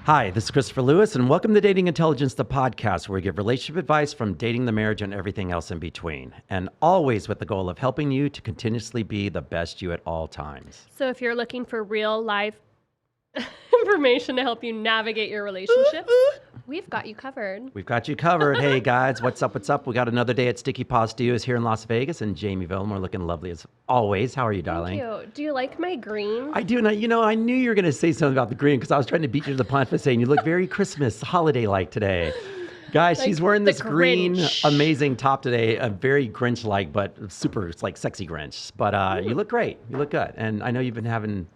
Hi, this is Christopher Lewis, and welcome to Dating Intelligence, the podcast where we give relationship advice from dating, the marriage, and everything else in between. And always with the goal of helping you to continuously be the best you at all times. So if you're looking for real life information to help you navigate your relationship, we've got you covered. We've got you covered. Hey, guys, what's up? What's up? We got another day at Sticky Paw Studios here in Las Vegas, and Jamie Villamore looking lovely as always. How are you, darling? Thank you. Do you like my green? I do. I knew you were going to say something about the green because I was trying to beat you to the punch by saying you look very Christmas, holiday-like today. Guys, she's wearing this green, amazing top today, a very Grinch-like, but super, it's like sexy Grinch. But you look great. You look good. And I know you've been having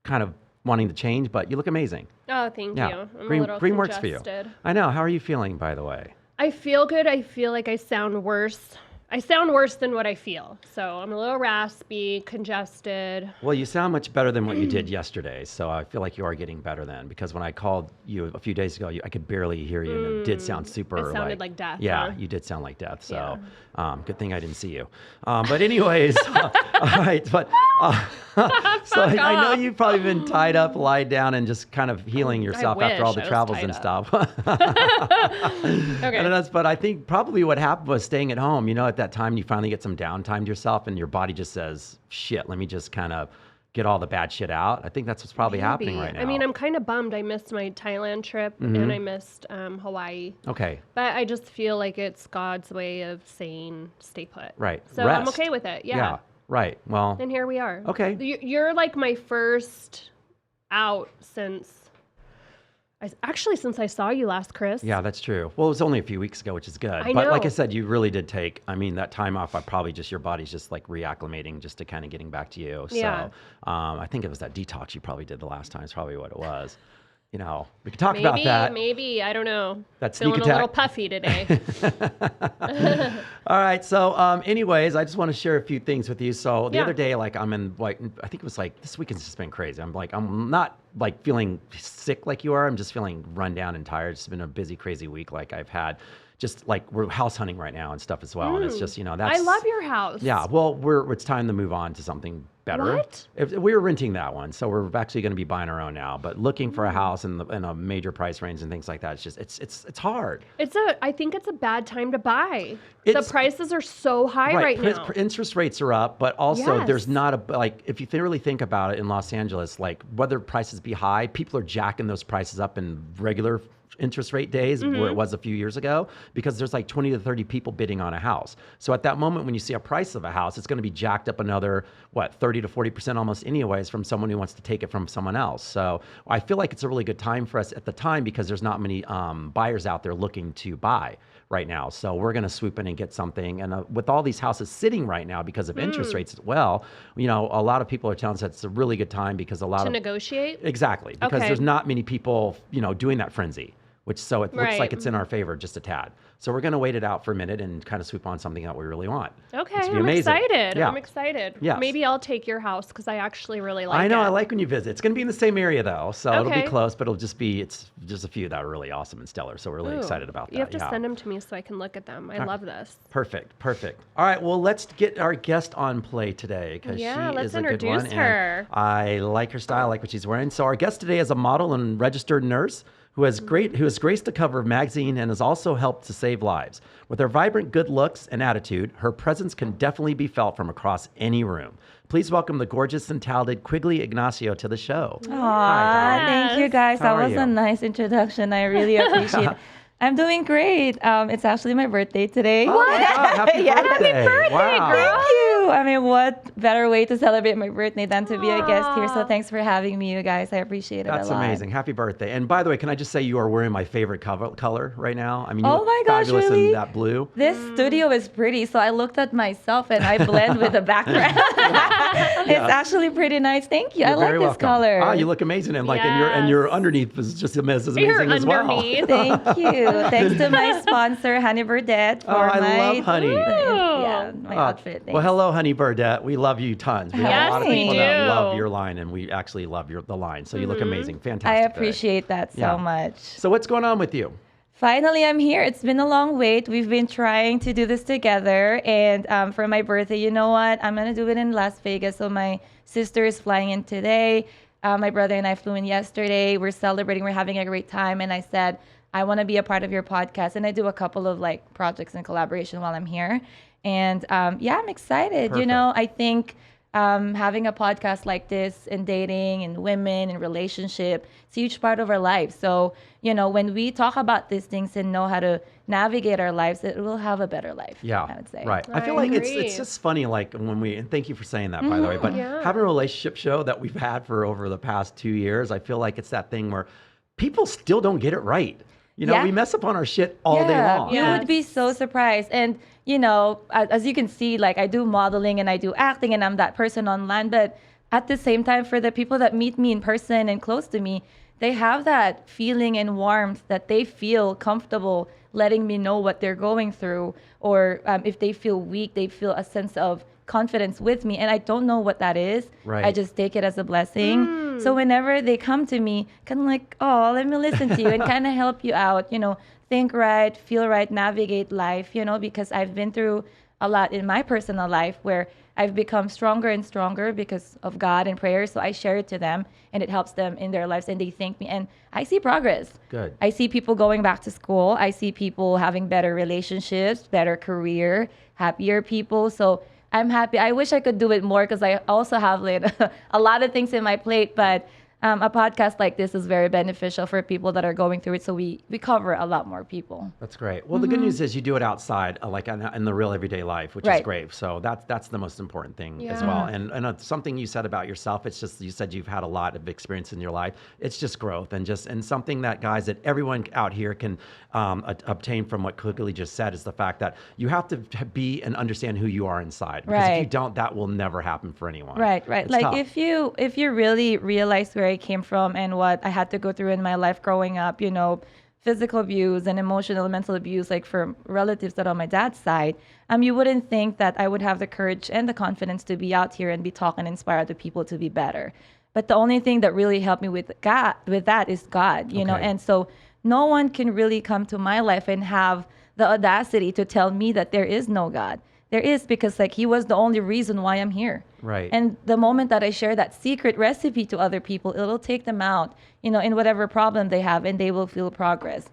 kind of wanting to change, but you look amazing. Oh, thank you. I'm green, a little green works congested. for you. I know. How are you feeling, by the way? I feel good. I feel like I sound worse. I sound worse than what I feel. So I'm a little raspy, congested. Well, you sound much better than what you did yesterday. So I feel like you are getting better then, because when I called you a few days ago, I could barely hear you, and it did sound super. It sounded like death. Yeah, huh? you did sound like death. So good thing I didn't see you. But anyways, all right. But so I know you've probably been tied up, lied down, and just kind of healing yourself after all the travels and stuff. Okay. But I think probably what happened was staying at home. You know, at that time, you finally get some downtime to yourself, and your body just says, shit, let me just kind of get all the bad shit out. I think that's what's probably happening right now. I mean, I'm kind of bummed. I missed my Thailand trip and I missed Hawaii. Okay. But I just feel like it's God's way of saying stay put. Right. So Rest. I'm okay with it. Yeah. Right. Well. And here we are. Okay. You're like my first out since I saw you last, Chris. Yeah, that's true. Well, it was only a few weeks ago, which is good. I But like know. I said, you really did take, that time off. Your body's just like reacclimating just to kind of getting back to you. Yeah. So I think it was that detox you probably did the last time is probably what it was. You know, we could talk about that. Maybe. I don't know. That sneak Feeling attack. a little puffy today. All right. So anyways, I just want to share a few things with you. So the other day, like I think it was like this weekend's just been crazy. I'm not like feeling sick like you are. I'm just feeling run down and tired. It's been a busy, crazy week. Like I've had just like we're house hunting right now and stuff as well. And it's just, that's. I love your house. Yeah. Well, it's time to move on to something better. What? We were renting that one, so we're actually going to be buying our own now. But looking for a house in a major price range and things like that, it's just it's hard. I think it's a bad time to buy. The prices are so high right now. Interest rates are up, but also there's Yes. not if you really think about it in Los Angeles, like whether prices be high, people are jacking those prices up in regular interest rate days where it was a few years ago, because there's like 20 to 30 people bidding on a house. So at that moment, when you see a price of a house, it's going to be jacked up another, 30 to 40% almost anyways from someone who wants to take it from someone else. So I feel like it's a really good time for us at the time because there's not many buyers out there looking to buy right now. So we're going to swoop in and get something. And with all these houses sitting right now because of interest rates as well, a lot of people are telling us that it's a really good time because to negotiate? Exactly. Because there's not many people, doing that frenzy. So it looks like it's in our favor just a tad. So we're going to wait it out for a minute and kind of swoop on something that we really want. Okay, It's I'm amazing. excited. Yeah. I'm excited. Yes. Maybe I'll take your house because I actually really like it. I know. I like when you visit. It's going to be in the same area though. So it'll be Okay. close, but it's just a few that are really awesome and stellar. So we're really excited about that. You have to send them to me so I can look at them. I love this. Perfect. All right. Well, let's get our guest on play today because she let's is a good introduce one. her. And I like her style, I like what she's wearing. So our guest today is a model and registered nurse who has graced the cover of magazine and has also helped to save lives. With her vibrant good looks and attitude, her presence can definitely be felt from across any room. Please welcome the gorgeous and talented Quiggle Ignacio to the show. Aw, thank you guys. How That are was you? a nice introduction. I really appreciate it. I'm doing great. It's actually my birthday today. Oh my God, happy Yeah. birthday. Happy birthday, Wow. girl. Thank you. I mean, what better way to celebrate my birthday than to be a guest here? So thanks for having me, you guys. I appreciate it That's a lot. amazing. Happy birthday. And by the way, can I just say you are wearing my favorite color right now? I mean, you Oh look my gosh, fabulous in really? that blue. This studio is pretty, so I looked at myself and I blend with the background. It's actually pretty nice. Thank you. I You're like very this welcome. color. Ah, you look amazing. And and your Yes. underneath is just as amazing You're as well. underneath. Thank you. Thanks to my sponsor, Honey Burdette, for I my love Honey. my outfit. Well, hello, Honey Burdette. We love you tons. We have Yes, a lot of we people that do. love your line, and we actually love the line. So you look amazing. Fantastic. I today. appreciate that so Yeah. much. So what's going on with you? Finally, I'm here. It's been a long wait. We've been trying to do this together. And for my birthday, you know what? I'm going to do it in Las Vegas. So my sister is flying in today. My brother and I flew in yesterday. We're celebrating. We're having a great time. And I said, I want to be a part of your podcast. And I do a couple of like projects and collaboration while I'm here. And yeah, I'm excited. Perfect. You know, I think having a podcast like this and dating and women and relationship, it's a huge part of our lives. So, you know, when we talk about these things and know how to navigate our lives, it will have a better life. Yeah, I would say. right. I I feel like it's agree. just funny, like when we, and thank you for saying that, by the way, but Yeah. having a relationship show that we've had for over the past 2 years, I feel like it's that thing where people still don't get it right. You know, Yeah. we mess up on our shit all day long. You Yes. would be so surprised. And, you know, as you can see, like I do modeling and I do acting and I'm that person online. But at the same time, for the people that meet me in person and close to me, they have that feeling and warmth that they feel comfortable letting me know what they're going through. Or if they feel weak, they feel a sense of confidence with me. And I don't know what that is. Right. I just take it as a blessing. So whenever they come to me, kind of like, oh, let me listen to you and kind of help you out, you know, think right, feel right, navigate life, you know, because I've been through a lot in my personal life where I've become stronger and stronger because of God and prayer. So I share it to them and it helps them in their lives and they thank me. And I see progress. Good. I see people going back to school. I see people having better relationships, better career, happier people. So I'm happy. I wish I could do it more because I also have like a lot of things in my plate, but a podcast like this is very beneficial for people that are going through it. So we cover a lot more people. That's great. Well, the good news is you do it outside, like in the real everyday life, which is Right. great. So that's the most important thing as Yeah. well. And something you said about yourself, it's just, you said you've had a lot of experience in your life. It's just growth and something that, guys, that everyone out here can obtain from what Quiggle just said is the fact that you have to be and understand who you are inside. Because if you Right. don't, that will never happen for anyone. Right. It's Like tough. if you really realize where I came from and what I had to go through in my life growing up, you know, physical abuse and emotional and mental abuse, like from relatives that are on my dad's side, you wouldn't think that I would have the courage and the confidence to be out here and be talking and inspire other people to be better. But the only thing that really helped me with that is God, you know, Okay. and so no one can really come to my life and have the audacity to tell me that there is no God. There is, because like he was the only reason why I'm here. Right. And the moment that I share that secret recipe to other people, it'll take them out, you know, in whatever problem they have and they will feel progress.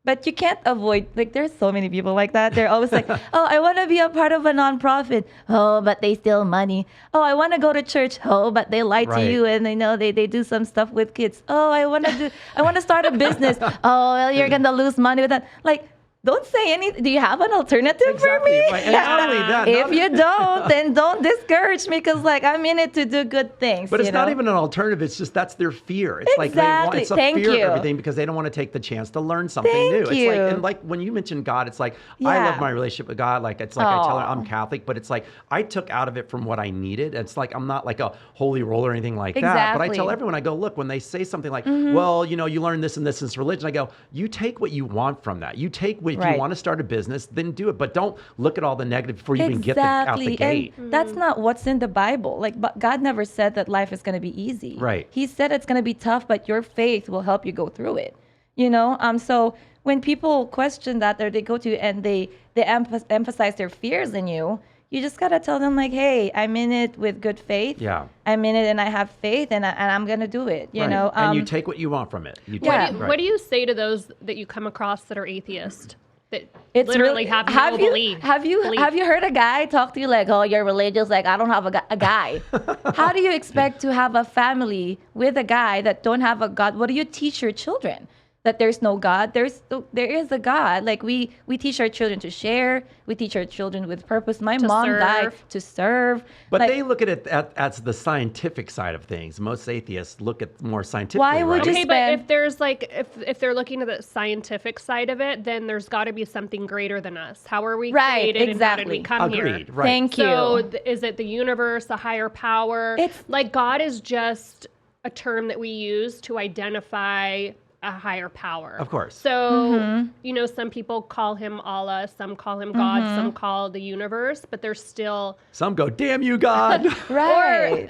But you can't avoid, like, there's so many people like that. They're always like, oh, I want to be a part of a nonprofit. Oh, but they steal money. Oh, I want to go to church. Oh, but they lie Right. to you and they know they do some stuff with kids. Oh, I want to start a business. Oh, well, you're going to lose money with that. Like, don't say anything. Do you have an alternative for Exactly, me? right. And not only that, If you don't, then don't discourage me because, like, I'm in it to do good things. But it's you not know? even an alternative. It's just that's their fear. It's like Exactly. it's a Thank fear you. of everything because they don't want to take the chance to learn something Thank new. It's you. like, and like when you mentioned God, it's like I Yeah. love my relationship with God. Like it's like I tell her Aw. I'm Catholic, but it's like I took out of it from what I needed. It's like I'm not like a holy roll or anything like that. But I Exactly. tell everyone, I go, look, when they say something like, well, you know, you learn this and this in religion, I go, you take what you want from that. You take if you Right. want to start a business, then do it. But don't look at all the negative before you even get out the gate. And that's not what's in the Bible. Like, but God never said that life is going to be easy. Right. He said it's going to be tough, but your faith will help you go through it. You know. So when people question that, or they go to you and they emphasize their fears in you, you just gotta tell them like, hey, I'm in it with good faith. Yeah. I'm in it and I have faith and I'm gonna do it. You Right. know. And you take what you want from it. You Yeah. take, What do you say to those that you come across that are atheist? That It's literally really, have no belief. Have you heard a guy talk to you like, oh, you're religious? Like, I don't have a guy. How do you expect to have a family with a guy that don't have a God? What do you teach your children? That there's no God. There is a God. Like we teach our children to share. We teach our children with purpose. My mom died to serve. But like, they look at it as the scientific side of things. Most atheists look at more scientifically. Why would right? you Okay, spend- but if there's like if they're looking at the scientific side of it, then there's got to be something greater than us. How are we Right, created and how did we exactly. come here? Agreed. Right. Thank you. So is it the universe, a higher power? It's- like God is just a term that we use to identify a higher power. Of course. So, some people call him Allah, some call him God, some call the universe, but there's still... Some go, damn you, God. Right.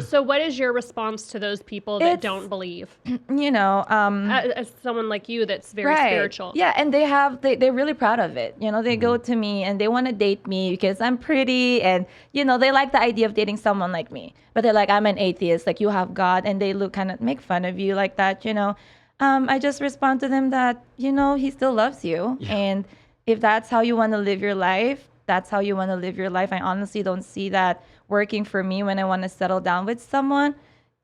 So what is your response to those people that don't believe? As someone like you that's very spiritual. Yeah, and they're really proud of it. They go to me and they want to date me because I'm pretty, and they like the idea of dating someone like me. But they're like, I'm an atheist, like you have God, and they kind of make fun of you like that, I just respond to them that, he still loves you. Yeah. And if that's how you want to live your life, that's how you want to live your life. I honestly don't see that working for me when I want to settle down with someone.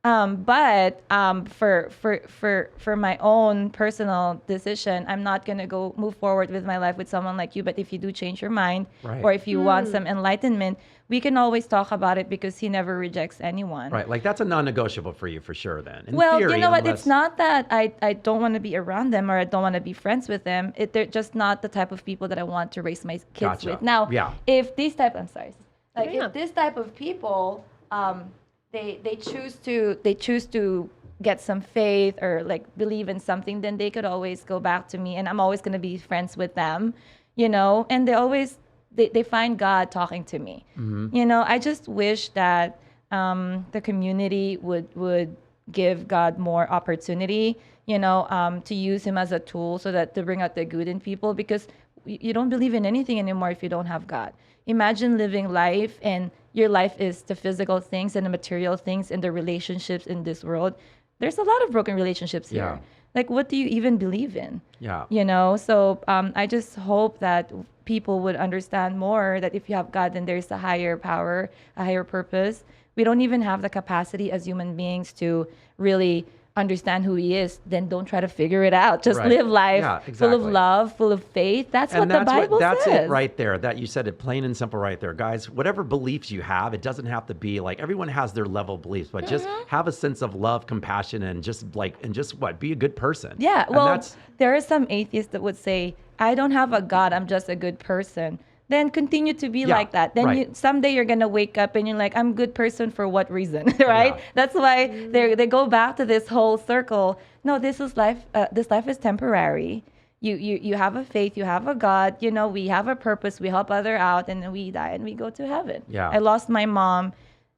But for my own personal decision, I'm not going to move forward with my life with someone like you. But if you do change your mind, or if you want some enlightenment, we can always talk about it because he never rejects anyone. Right. Like that's a non-negotiable for you for sure then. In well, theory, you know what? It's not that I don't want to be around them or I don't want to be friends with them. They're just not the type of people that I want to raise my kids with. Now, if this type of people, they choose to get some faith or like believe in something, then they could always go back to me, and I'm always going to be friends with them, and they find God talking to me. I just wish that the community would give God more opportunity, to use him as a tool so that to bring out the good in people, because you don't believe in anything anymore if you don't have God. Imagine living life and your life is the physical things and the material things and the relationships in this world. There's a lot of broken relationships here. Yeah. Like, what do you even believe in? Yeah. So I just hope that people would understand more that if you have God, then there's a higher power, a higher purpose. We don't even have the capacity as human beings to really understand who he is. Then don't try to figure it out. Just live life full of love, full of faith. That's what the Bible says. That's it right there. That you said it plain and simple right there. Guys, whatever beliefs you have, it doesn't have to be like everyone has their level of beliefs, but just have a sense of love, compassion, and just be a good person. Yeah. Well, there are some atheists that would say, I don't have a God, I'm just a good person. Then continue to be like that. Then someday you're going to wake up and you're like, I'm a good person for what reason, right? Yeah. That's why they go back to this whole circle. No, this is life. This life is temporary. You have a faith, you have a God, we have a purpose, we help other out, and then we die and we go to heaven. Yeah. I lost my mom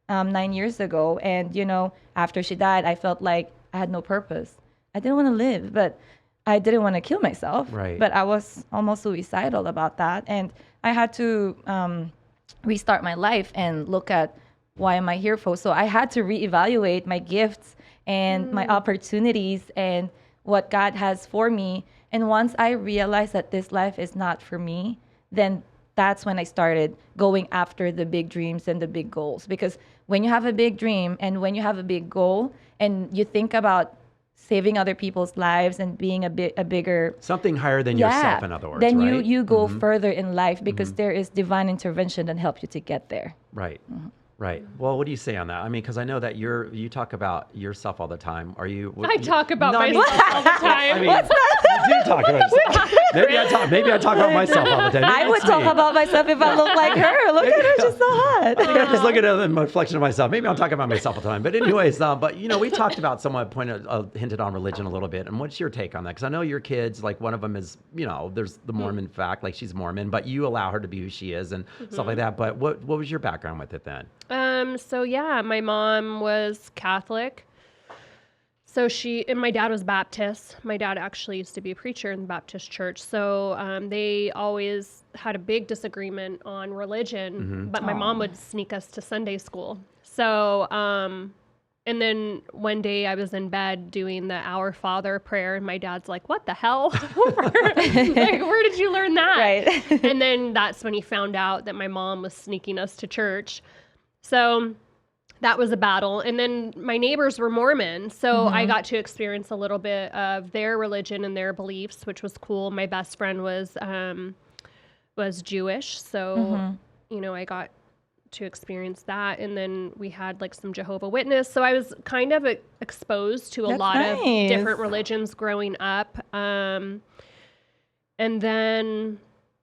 9 years ago, and, after she died, I felt like I had no purpose. I didn't want to live, but I didn't want to kill myself. Right. But I was almost suicidal about that. And I had to restart my life and look at why am I here for. So I had to reevaluate my gifts and my opportunities and what God has for me. And once I realized that this life is not for me, then that's when I started going after the big dreams and the big goals. Because when you have a big dream and when you have a big goal and you think about saving other people's lives and being a bigger... Something higher than yourself, in other words, then right? you go further in life because there is divine intervention that helps you to get there. Right. Right. Well, what do you say on that? I mean, because I know that you talk about yourself all the time. Are you? I talk about myself all the time. I mean, you do talk about yourself. Maybe I talk about myself all the time. I would talk about myself if I looked like her. Look at her, she's so hot. I think I just look at a reflection of myself. Maybe I'm talking about myself all the time. But anyways, we talked about hinted on religion a little bit. And what's your take on that? Because I know your kids, like one of them is, there's the Mormon fact, like she's Mormon, but you allow her to be who she is and stuff like that. But what was your background with it then? So yeah, my mom was Catholic. So and my dad was Baptist. My dad actually used to be a preacher in the Baptist church. So they always had a big disagreement on religion, but my mom would sneak us to Sunday school. So, and then one day I was in bed doing the Our Father prayer, and my dad's like, what the hell? Like, where did you learn that? Right. And then that's when he found out that my mom was sneaking us to church. So that was a battle. And then my neighbors were Mormon. So I got to experience a little bit of their religion and their beliefs, which was cool. My best friend was Jewish. So, I got to experience that. And then we had like some Jehovah Witness. So I was kind of exposed to a lot of different religions growing up. And then...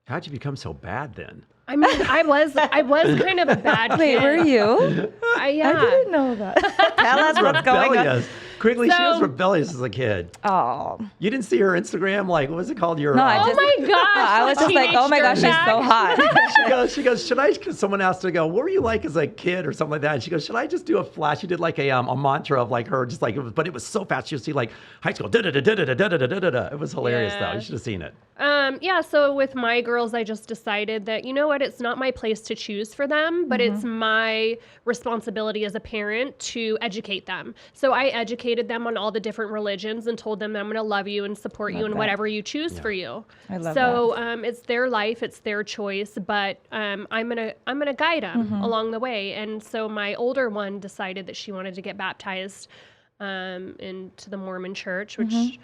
How'd you become so bad then? I mean, I was kind of a bad kid. Wait, were you? Yeah. I didn't know that. Tell us what's going on. Quigley, she was So- rebellious as a kid. Oh. You didn't see her Instagram? Like, what was it called? Your No, I Oh just- my gosh! I was just like, oh my gosh, she's so hot. she goes, should I, cause someone asked her, what were you like as a kid or something like that? And she goes, should I just do a flash? She did like a mantra of like her, just like, but it was so fast. She would see like high school, da-da-da-da-da-da-da-da-da-da. It was hilarious though. You should have seen it. Yeah, so with my girls, I just decided that, you know what, it's not my place to choose for them, but it's my responsibility as a parent to educate them. So I educated them on all the different religions and told them that I'm going to love you and support you in that. whatever you choose for you. I love so it's their life, it's their choice, but I'm gonna guide them along the way. And so my older one decided that she wanted to get baptized into the Mormon church, which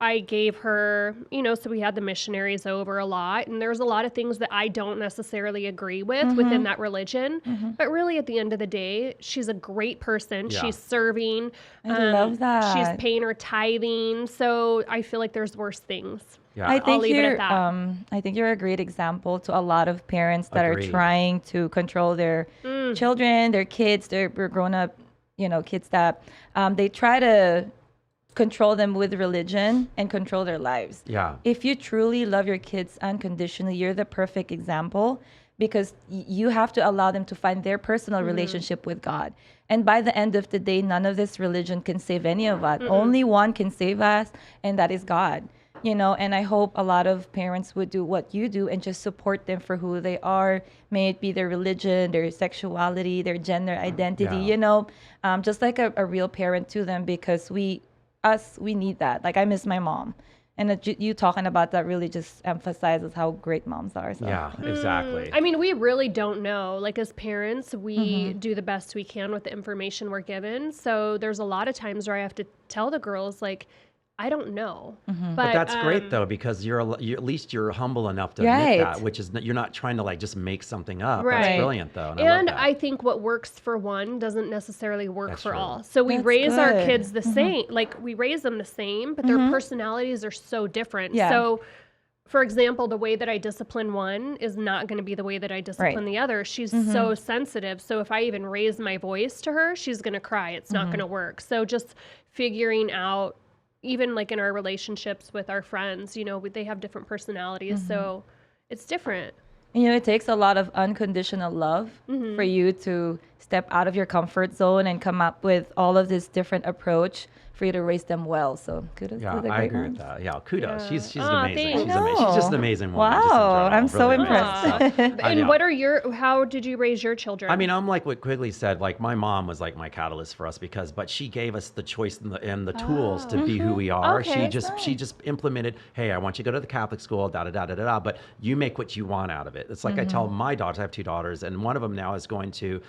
I gave her, so we had the missionaries over a lot, and there's a lot of things that I don't necessarily agree with within that religion. But really, at the end of the day, she's a great person. Yeah. She's serving. I love that. She's paying her tithing. So I feel like there's worse things. Yeah. I I'll think leave it you're at that. I think you're a great example to a lot of parents that Agreed. are trying to control their children, their kids, their grown up, kids that they try to control them with religion and control their lives. Yeah. If you truly love your kids unconditionally, you're the perfect example because you have to allow them to find their personal relationship with God. And by the end of the day, none of this religion can save any of us. Only one can save us, and that is God. And I hope a lot of parents would do what you do and just support them for who they are. May it be their religion, their sexuality, their gender identity, Yeah. just like a real parent to them, because we need that. Like, I miss my mom. And you talking about that really just emphasizes how great moms are. So. Yeah, exactly. I mean, we really don't know. Like, as parents, we do the best we can with the information we're given. So there's a lot of times where I have to tell the girls, like, I don't know. But that's great though, because you're at least you're humble enough to admit Right. that, which is you're not trying to like just make something up. Right. That's brilliant though. And And I love I that. think what works for one doesn't necessarily work That's for true. all. So we That's raise our good. kids the same. Like, we raise them the same, but their personalities are so different. Yeah. So, for example, the way that I discipline one is not going to be the way that I discipline the other. She's so sensitive. So if I even raise my voice to her, she's going to cry. It's not going to work. So just figuring out, even like in our relationships with our friends, they have different personalities. So it's different. It takes a lot of unconditional love for you to step out of your comfort zone and come up with all of this different approach for you to raise them well. So kudos Yeah, to the I great agree moms. with that. Yeah, kudos. Yeah. She's Aw, amazing. thanks. She's amazing. She's just an amazing woman. just in Wow, general. I'm so Really impressed. amazing. So, And yeah. what are how did you raise your children? I mean, I'm like what Quigley said. Like, my mom was like my catalyst for us but she gave us the choice and the tools to be who we are. Okay, she just implemented. Hey, I want you to go to the Catholic school, da da da da da. But you make what you want out of it. It's like I tell my daughters. I have two daughters, and one of them now is going to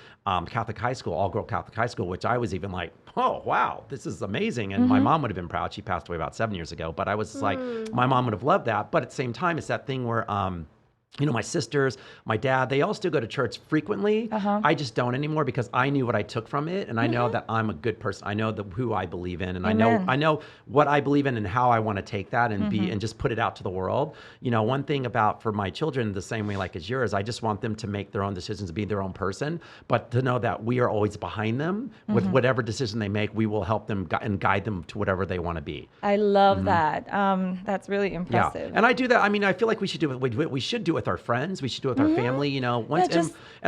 Catholic high school, all girl Catholic high school, which I was even like, oh wow, this is amazing. And my mom would have been proud. She passed away about 7 years ago, but I was like, my mom would have loved that. But at the same time, it's that thing where my sisters, my dad, they all still go to church frequently. I just don't anymore because I knew what I took from it, and I know that I'm a good person. I know who I believe in, and Amen. I know what I believe in and how I want to take that and be and just put it out to the world. One thing about for my children, the same way like as yours, I just want them to make their own decisions, be their own person, but to know that we are always behind them with whatever decision they make. We will help them and guide them to whatever they want to be. I love that. That's really Yeah, impressive. and I do that. I mean, I feel like we should do it. We should do it with our friends. We should do it with our family. And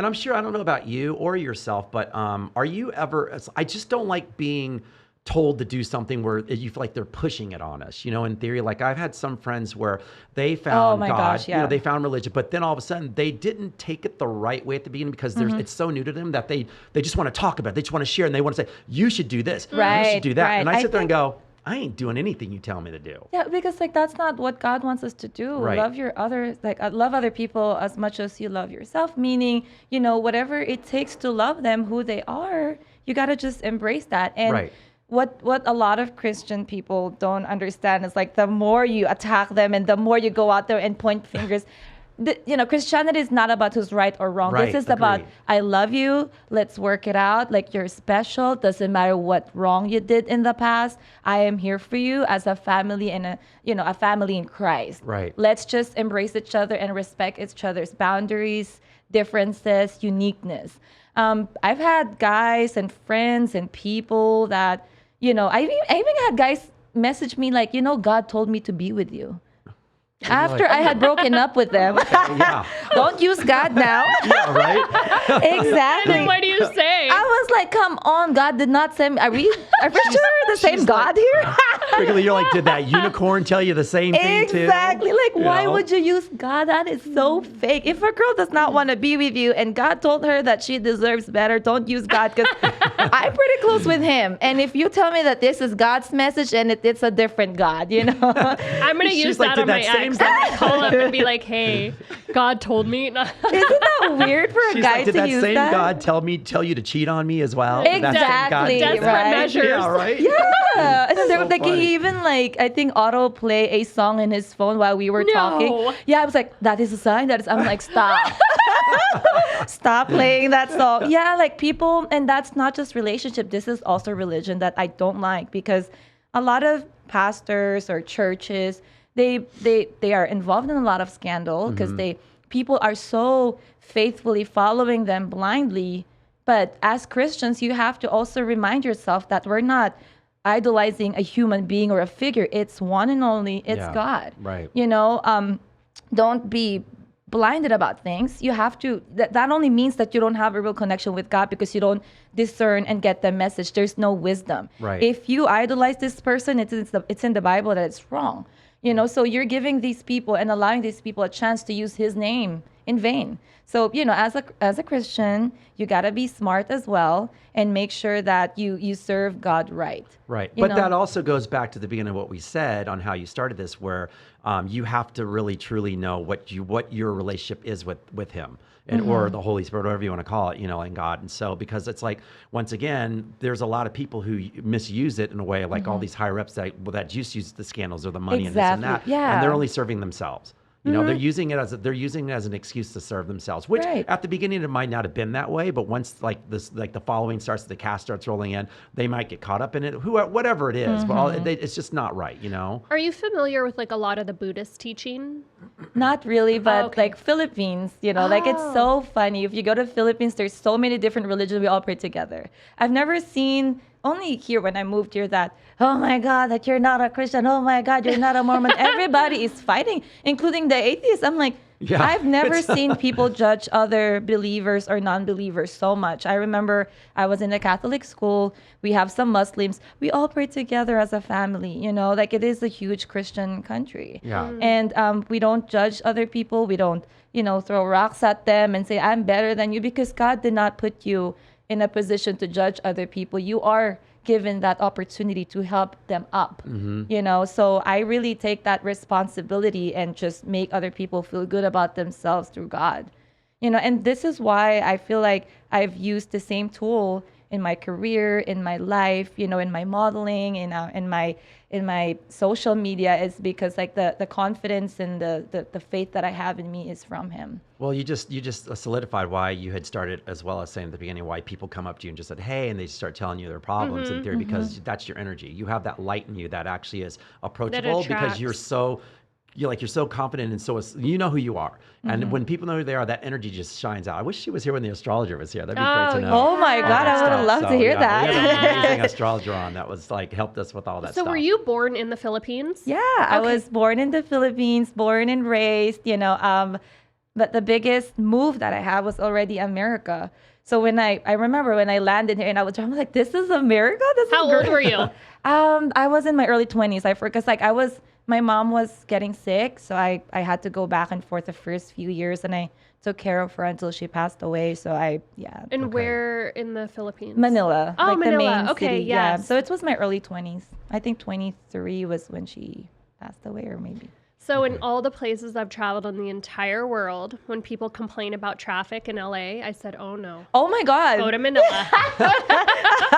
I'm sure, I don't know about you or yourself, but are you ever? I just don't like being told to do something where you feel like they're pushing it on us. In theory, like I've had some friends where they found my God. gosh, yeah. They found religion, but then all of a sudden they didn't take it the right way at the beginning because it's so new to them that they just want to talk about it. They just want to share, and they want to say, you should do this, you Right, should do that, right. and I sit there and think- go, I ain't doing anything you tell me to do. Yeah, because that's not what God wants us to do. Right. Love other people as much as you love yourself. Meaning, whatever it takes to love them who they are, you got to just embrace that. And Right. what a lot of Christian people don't understand is like the more you attack them and the more you go out there and point fingers, Christianity is not about who's right or wrong. Right, This is about, agreed. I love you. Let's work it out. Like, you're special. Doesn't matter what wrong you did in the past. I am here for you as a family and a family in Christ. Right. Let's just embrace each other and respect each other's boundaries, differences, uniqueness. I've had guys and friends and people that, I even had guys message me like, God told me to be with you. After I had broken up with them. Yeah. Don't use God now. Yeah, right? Exactly. Then what do you say? I was like, come on, God did not send me. Are for sure the same God here? Quickly, you're like, did that unicorn tell you the same thing too? Exactly. Like, You why know? would you use God? That is so fake. If a girl does not want to be with you and God told her that she deserves better, don't use God, because I'm pretty close with him. And if you tell me that this is God's message and it's a different God, I'm going to She's use like, that did on that my same ex. I'm gonna call up and be like, hey, God told me. Isn't that weird for a She's guy like, did to that use same that? God tell you to cheat on me as well? Did that same God Exactly, do that? Desperate right? measures. Yeah, right? Yeah, and So like funny. he even I think auto play a song in his phone while we were talking. Yeah, I was like, that is a sign. I'm like, stop, stop playing that song. Yeah, like people, and that's not just relationship. This is also religion that I don't like, because a lot of pastors or churches, they are involved in a lot of scandal because people are so faithfully following them blindly. But as Christians, you have to also remind yourself that we're not idolizing a human being or a figure. It's one and only. It's Yeah, God. right. Don't be blinded about things. You have to. That only means that you don't have a real connection with God, because you don't discern and get the message. There's no wisdom. Right. If you idolize this person, it's in the Bible that it's wrong. So you're giving these people and allowing these people a chance to use His name in vain. So, as a Christian, you got to be smart as well and make sure that you serve God right. Right. You But know? that also goes back to the beginning of what we said on how you started this, where you have to really truly know what your relationship is with Him, and or the Holy Spirit, whatever you want to call it, and God. And so, because it's like, once again, there's a lot of people who misuse it in a way, like all these higher ups that just use the scandals or the money and this and that, Exactly. Yeah. and they're only serving themselves. They're using it as an excuse to serve themselves, which Right. at the beginning it might not have been that way, but once the following starts, the cast starts rolling in, they might get caught up in it. Whatever it is, but it's just not right, Are you familiar with like a lot of the Buddhist teaching? Not really, but okay. like Philippines, like it's so funny. If you go to Philippines, there's so many different religions. We all pray together. I've never seen, only here when I moved here, that, oh my God, that you're not a Christian. Oh my God, you're not a Mormon. Everybody is fighting, including the atheists. I'm like, Yeah. I've never seen people judge other believers or non-believers so much. I remember I was in a Catholic school. We have some Muslims. We all pray together as a family, like it is a huge Christian country. Yeah. And we don't judge other people. We don't, throw rocks at them and say, I'm better than you, because God did not put you in a position to judge other people. You are given that opportunity to help them up, so I really take that responsibility and just make other people feel good about themselves through God, and this is why I feel like I've used the same tool in my career, in my life, in my modeling, in my social media, is because like the confidence and the faith that I have in me is from Him. Well, you just solidified why you had started, as well as saying at the beginning why people come up to you and just said, hey, and they start telling you their problems in theory, because that's your energy. You have that light in you that actually is approachable, because you're so confident, and so you know who you are. And when people know who they are, that energy just shines out. I wish she was here when the astrologer was here. That'd be great to know. Oh my God, I would have loved to hear We that. had an amazing astrologer on that was helped us with all that So stuff. were you born in the Philippines? Yeah, I was born in the Philippines, born and raised, but the biggest move that I had was already America. So when I remember when I landed here and I'm like, this is America? How old were you? I was in my early 20s. My mom was getting sick, so I had to go back and forth the first few years, and I took care of her until she passed away. So And where in the Philippines? Manila. Oh, like Manila. the main Okay, city. yes. Yeah. So it was my early 20s. I think 23 was when she passed away, or maybe. So in all the places I've traveled in the entire world, when people complain about traffic in LA, I said, oh no. Oh my God. Go to Manila.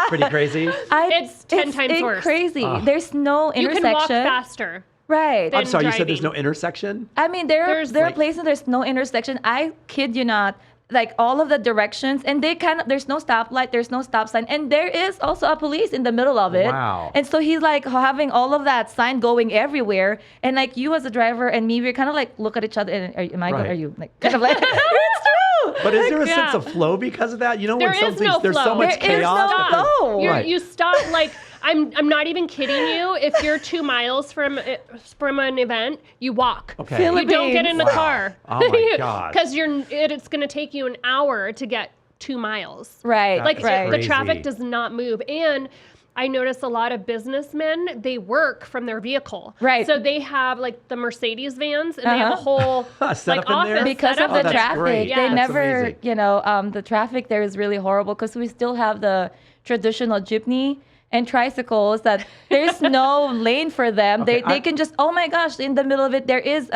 Pretty crazy. It's 10 times worse. Crazy. There's no You intersection. can walk faster. Right. than I'm sorry, you said there's driving. no intersection? I mean, there are There's- places there's no intersection. I kid you not. Like all of the directions, and there's no stoplight, there's no stop sign, and there is also a police in the middle of it. Wow. And so he's like having all of that sign going everywhere, and like you as a driver and me, we're kind of like look at each other and Right. are you like kind of like it's true. But is there a Yeah. sense of flow because of that? You know, There when is no there's so flow. much There is chaos. no that the- flow. You're, Right. You stop like I'm not even kidding you. If you're 2 miles from an event, you walk. Okay. You don't get in the Wow. car. Oh my God. Because it's going to take you an hour to get 2 miles. Right. Like That's the crazy. traffic does not move. And I notice a lot of businessmen, they work from their vehicle. Right. So they have like the Mercedes vans and they have a whole Set like up in there? office Because set of up the in there. that's traffic, great. Yeah. they That's never, amazing. the traffic there is really horrible because we still have the traditional jeepney and tricycles that there's no lane for them. Okay, They can just, oh my gosh, in the middle of it there is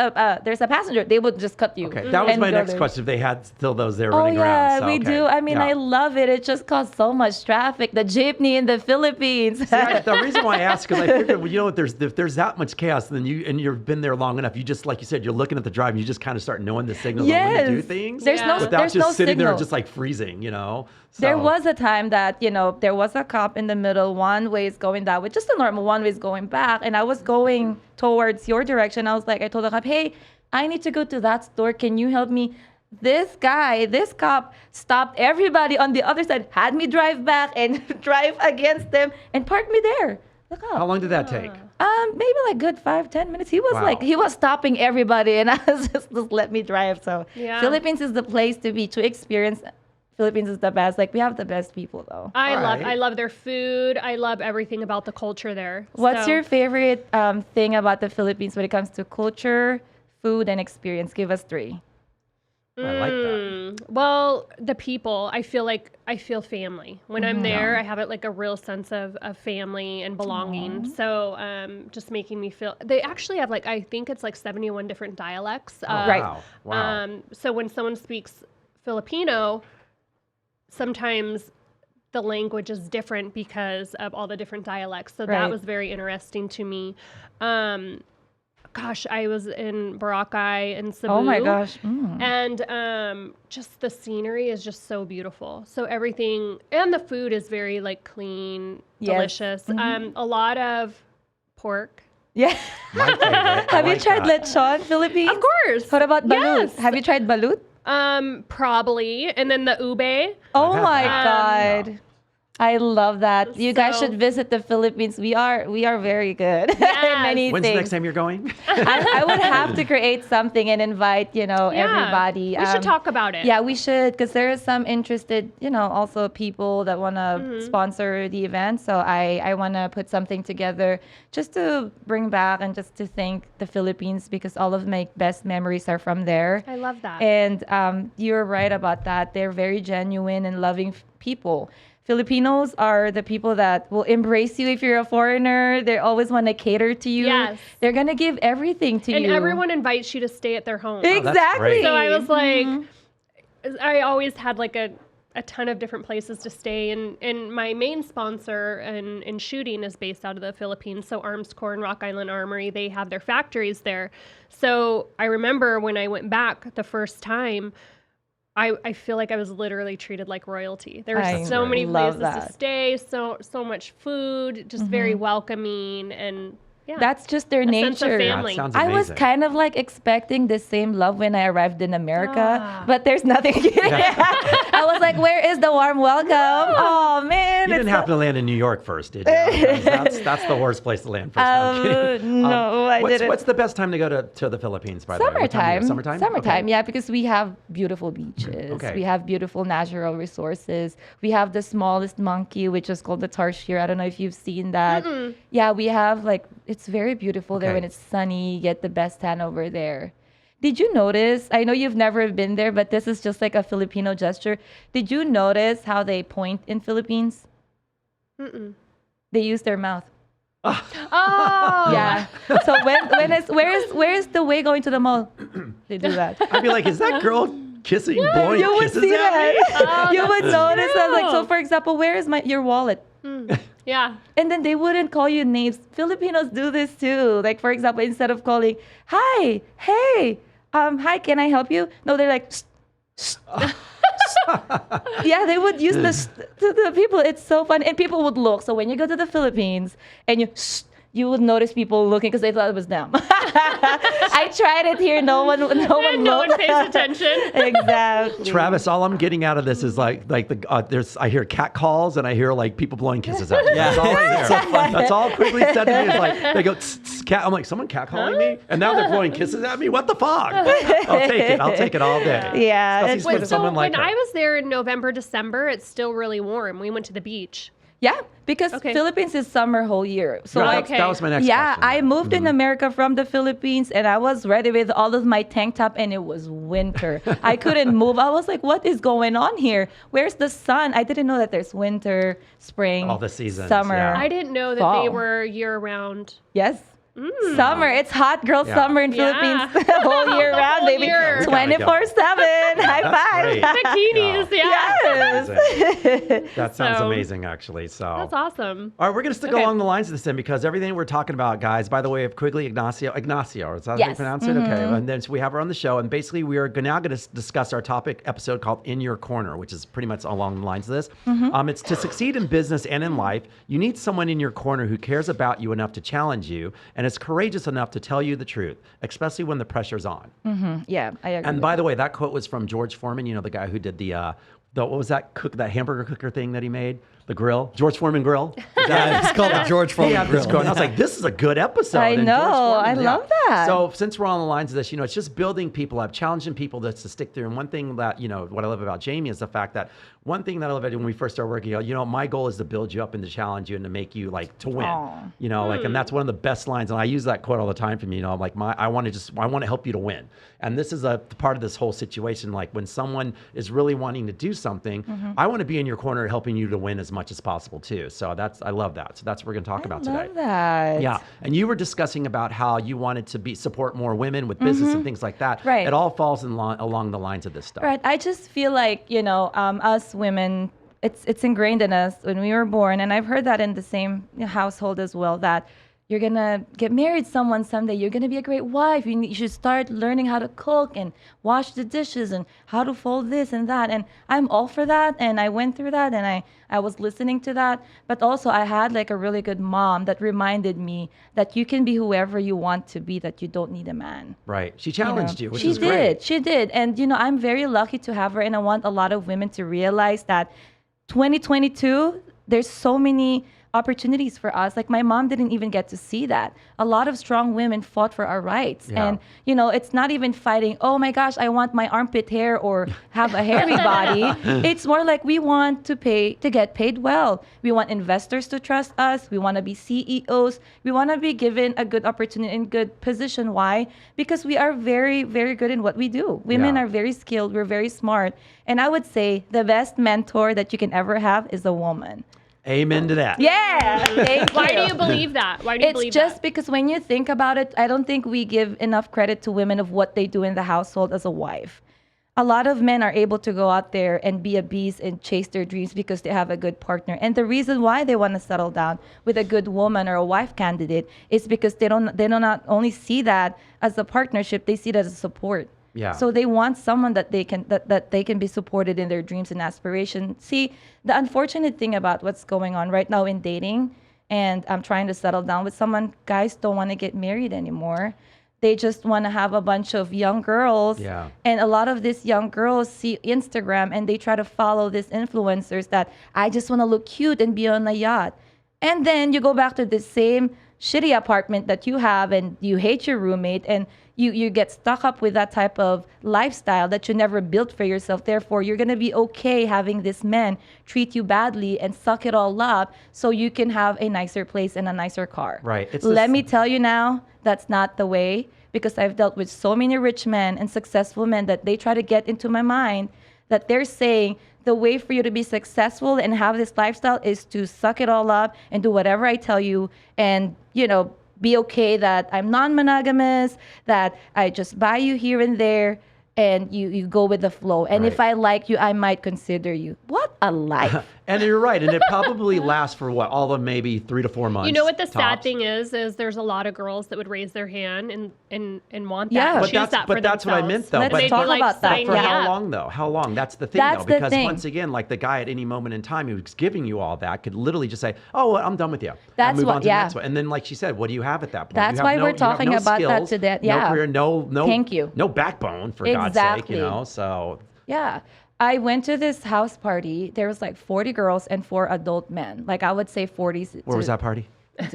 there's a passenger. They would just cut you. Okay, that was and my go next there. question. If they had still those there Oh running yeah, around. So, we okay. do. I mean, Yeah. I love it. It just caused so much traffic. The jeepney in the Philippines. The reason why I ask is I figured, well, you know, if there's that much chaos, then you've been there long enough. You just, like you said, you're looking at the drive, and you just kind of start knowing the signals on when to do Yes. things. There's no- without there's just no sitting there signal. just like freezing, you know. There So- was a time that, there was a cop in the middle. One way is going that way, just a normal one way is going back. And I was going towards your direction. I was like, I told the cop, hey, I need to go to that store. Can you help me? This cop stopped everybody on the other side, had me drive back and drive against them and parked me there. The cop. How long did that take? Maybe like good 5-10 minutes. He was Wow. he was stopping everybody and I was just let me drive. So Yeah. Philippines is the place to be, to experience. Philippines is the best. Like we have the best people though. I Alright. love their food. I love everything about the culture there. What's So- your favorite thing about the Philippines when it comes to culture, food, and experience? Give us 3. I like that. Well, the people. I feel family when I'm there. I have like a real sense of family and belonging. So just making me feel. They actually have like I think it's like 71 different dialects. Right. Wow. So when someone speaks Filipino, sometimes the language is different because of all the different dialects. So Right. that was very interesting to me. Gosh, I was in Boracay and Cebu. Oh my gosh. And just the scenery is just so beautiful. So everything and the food is very like clean, Yes. delicious. A lot of pork. Yeah. My favorite. I Have you like tried that. lechon, Philippines? Of course. What about balut? Yes. Have you tried balut? Probably. And then the ube. Oh had my that. god. I love that. You guys So- should visit the Philippines. We are very good in Yes. many When's the things. next time you're going? I would have to create something and invite, everybody. We should talk about it. Yeah, we should, because there is some interested, also people that want to sponsor the event. So I want to put something together just to bring back and just to thank the Philippines because all of my best memories are from there. I love that. And you're right about that. They're very genuine and loving people. Filipinos are the people that will embrace you if you're a foreigner. They always want to cater to you. Yes. They're going to give everything to and you. everyone invites you to stay at their home. Exactly. great. So I was like, I always had like a ton of different places to stay. And my main sponsor in shooting is based out of the Philippines. So Arms Corps and Rock Island Armory, they have their factories there. So I remember when I went back the first time, I feel like I was literally treated like royalty. There were I so many love places to that. stay, so much food, just very welcoming, and yeah. That's just their a sense of nature. family. That sounds I was amazing. kind of like expecting the same love when I arrived in America, Ah. but there's nothing. I was like, where is the warm welcome? Oh, man. You didn't it's have to land in New York first, did you? That's the worst place to land first. No, I'm kidding. no, I didn't. What's the best time to go to the Philippines, by the way? What time of year? Summertime. Summertime? Yeah, because we have beautiful beaches. Okay. We have beautiful natural resources. We have the smallest monkey, which is called the tarsier. I don't know if you've seen that. Yeah, we have it's very beautiful there Okay. when it's sunny. You get the best tan over there. Did you notice? I know you've never been there, but this is just like a Filipino gesture. Did you notice how they point in Philippines? They use their mouth. Oh, Yeah. So where is the way going to the mall? They do that. I'd be like, is that girl kissing, blowing You would kisses see at me? that. You would that's notice that. Like, so true. for example, where is your wallet? Yeah. And then they wouldn't call you names. Filipinos do this too. Like, for example, instead of calling, hi, hey, hi, can I help you? No, they're like, yeah, they would use this to the people. It's so fun. And people would look. So when you go to the Philippines and you would notice people looking because they thought it was them. I tried it here. No one pays attention. Exactly. Travis, all I'm getting out of this is like I hear cat calls and I hear like people blowing kisses at you. Yeah. That's all I hear. That's all Quigley said to me is like they go tss, tss, cat. I'm like, someone cat calling me, and now they're blowing kisses at me. What the fuck? I'll take it. I'll take it all day. Yeah. Especially from someone like when her. I was there in November, December, it's still really warm. We went to the beach. Yeah, because Okay. Philippines is summer whole year. So Yeah, like, that was my next yeah, question. I moved in America from the Philippines and I was ready with all of my tank top and it was winter. I couldn't move. I was like, what is going on here? Where's the sun? I didn't know that there's winter, spring, All the seasons, summer. yeah. I didn't know that Fall. they were year round. Yes. Summer. It's hot girl Yeah. summer in Yeah. Philippines the whole year round, whole baby. year. We gotta go. 24/7. High that's five. great. Bikinis, yeah. Yes. That sounds So- amazing, actually. So That's awesome. All right, we're going to stick Okay. along the lines of this then because everything we're talking about, guys, by the way, of Quiggle Ignacio, is that how you Yes. pronounce it? Okay. And then so we have her on the show. And basically, we are now going to discuss our topic episode called In Your Corner, which is pretty much along the lines of this. It's to succeed in business and in life, you need someone in your corner who cares about you enough to challenge you and is courageous enough to tell you the truth, especially when the pressure's on. Yeah, I agree. And with by the way, that quote was from George Foreman, the guy who did the what was that hamburger cooker thing that he made? The grill, George Foreman grill. Yeah, it's called the George He Foreman had this Grill. quote, and I was like, this is a good episode. I And know. George Foreman, I love that. So since we're on the lines of this, it's just building people up, challenging people to stick through. And one thing that, what I love about Jamie is the fact that one thing that I love about when we first started working, my goal is to build you up and to challenge you and to make you to win. Aw. And that's one of the best lines. And I use that quote all the time for me. I'm like, I want to help you to win. And this is a part of this whole situation. Like when someone is really wanting to do something, I want to be in your corner helping you to win as much as possible too. So I love that. So that's what we're going to talk about I today. love that. Yeah, and you were discussing about how you wanted to support more women with business and things like that. Right. It all falls along the lines of this stuff. Right. I just feel like, us women, it's ingrained in us when we were born. And I've heard that in the same household as well, that you're going to get married someone someday. You're going to be a great wife. You should start learning how to cook and wash the dishes and how to fold this and that. And I'm all for that. And I went through that and I was listening to that. But also I had like a really good mom that reminded me that you can be whoever you want to be, that you don't need a man. Right. She challenged you, which she is great. She did. And, I'm very lucky to have her. And I want a lot of women to realize that 2022, there's so many opportunities for us. Like my mom didn't even get to see that. A lot of strong women fought for our rights. Yeah. And, it's not even fighting, oh my gosh, I want my armpit hair or have a hairy body. It's more like we want to get paid well. We want investors to trust us. We want to be CEOs. We want to be given a good opportunity and good position. Why? Because we are very, very good in what we do. Women Yeah. are very skilled. We're very smart. And I would say the best mentor that you can ever have is a woman. Amen to that. Yeah. Thank Why you. do you believe that? Why do you It's believe just that? because when you think about it, I don't think we give enough credit to women of what they do in the household as a wife. A lot of men are able to go out there and be a beast and chase their dreams because they have a good partner. And the reason why they want to settle down with a good woman or a wife candidate is because they don't not only see that as a partnership, they see it as a support. Yeah. So they want someone that they can be supported in their dreams and aspirations. See, the unfortunate thing about what's going on right now in dating, and I'm trying to settle down with someone, guys don't want to get married anymore. They just want to have a bunch of young girls. Yeah. And a lot of these young girls see Instagram and they try to follow these influencers that I just want to look cute and be on a yacht. And then you go back to the same shitty apartment that you have and you hate your roommate and you get stuck up with that type of lifestyle that you never built for yourself. Therefore, you're going to be okay having this man treat you badly and suck it all up so you can have a nicer place and a nicer car. Right. Let me tell you now, that's not the way, because I've dealt with so many rich men and successful men that they try to get into my mind that they're saying the way for you to be successful and have this lifestyle is to suck it all up and do whatever I tell you and, be okay that I'm non-monogamous, that I just buy you here and there, and you go with the flow. And if I like you, I might consider you. What a life. And you're right. And it probably lasts for what? All of maybe 3 to 4 months. You know what the sad tops. thing is there's a lot of girls that would raise their hand and want that, Yeah. and But choose that for that's what I themselves. meant, though. Let's But talk like, about that. sign for me how up. long, though? How long? That's the thing, That's though. the Because thing. once again, like the guy at any moment in time who's giving you all that could literally just say, "Oh, well, I'm done with you." That's and move what- on to yeah. the next one. And then, like she said, what do you have at that point? That's You have why no- we're you have talking no about that skills, today. No Yeah. career, no. Thank you. No backbone, for God's sake, you Exactly. know. So Yeah. I went to this house party. There was like 40 girls and 4 adult men. Like I would say 40. where was that party?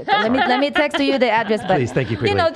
Let me text you the address. But Please, thank you, Quiggle.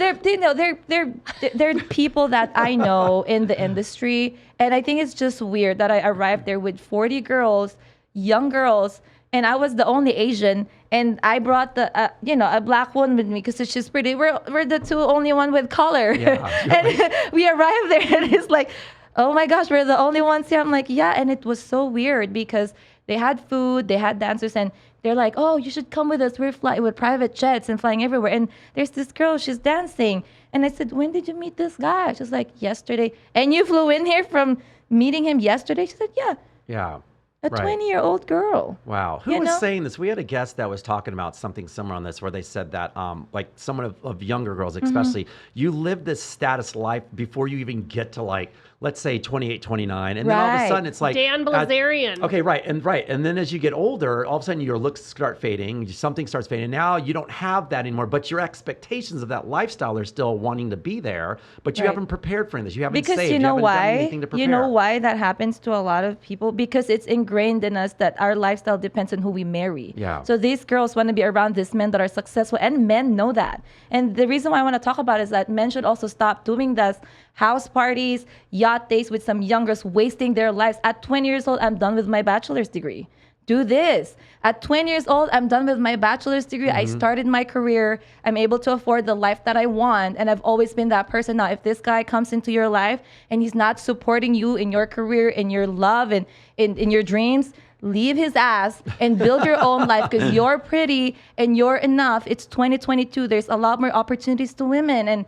they're people that I know in the industry, and I think it's just weird that I arrived there with 40 girls, young girls, and I was the only Asian, and I brought a black woman with me because she's pretty. We're the two only one with color, Yeah. and we arrived there, and it's like, oh my gosh, we're the only ones here. I'm like, yeah, and it was so weird because they had food, they had dancers, and they're like, oh, you should come with us. We're flying with private jets and flying everywhere. And there's this girl, she's dancing. And I said, when did you meet this guy? She's like, yesterday. And you flew in here from meeting him yesterday? She said, yeah, Yeah. a Right. 20-year-old girl. Wow. Who You was know? saying this? We had a guest that was talking about something similar on this where they said that, like someone of younger girls, especially, you live this status life before you even get to like, let's say 28, 29. And then all of a Right. sudden it's like. Dan Bilzerian. Okay, right. And then as you get older, all of a sudden your looks start fading, something starts fading. Now you don't have that anymore, but your expectations of that lifestyle are still wanting to be there, but you Right. haven't prepared for this. You haven't Because saved. you know haven't done anything why? to prepare. You know why that happens to a lot of people? Because it's ingrained in us that our lifestyle depends on who we marry. Yeah. So these girls want to be around these men that are successful, and men know that. And the reason why I want to talk about it is that men should also stop doing this house parties, yacht days with some young girls wasting their lives. At 20 years old, I'm done with my bachelor's degree. Do this. At 20 years old, I'm done with my bachelor's degree. I started my career. I'm able to afford the life that I want. And I've always been that person. Now, if this guy comes into your life and he's not supporting you in your career, in your love, and in your dreams, leave his ass and build your own life because you're pretty and you're enough. It's 2022. There's a lot more opportunities to women. And,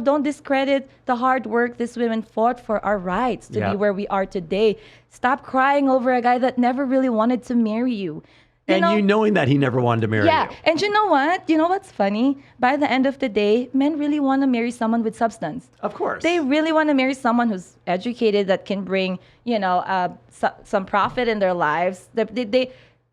don't discredit the hard work these women fought for our rights to Yeah. be where we are today. Stop crying over a guy that never really wanted to marry you. And knowing that he never wanted to marry Yeah. you. And you know what? You know what's funny? By the end of the day, men really want to marry someone with substance. Of course. They really want to marry someone who's educated that can bring, some profit in their lives.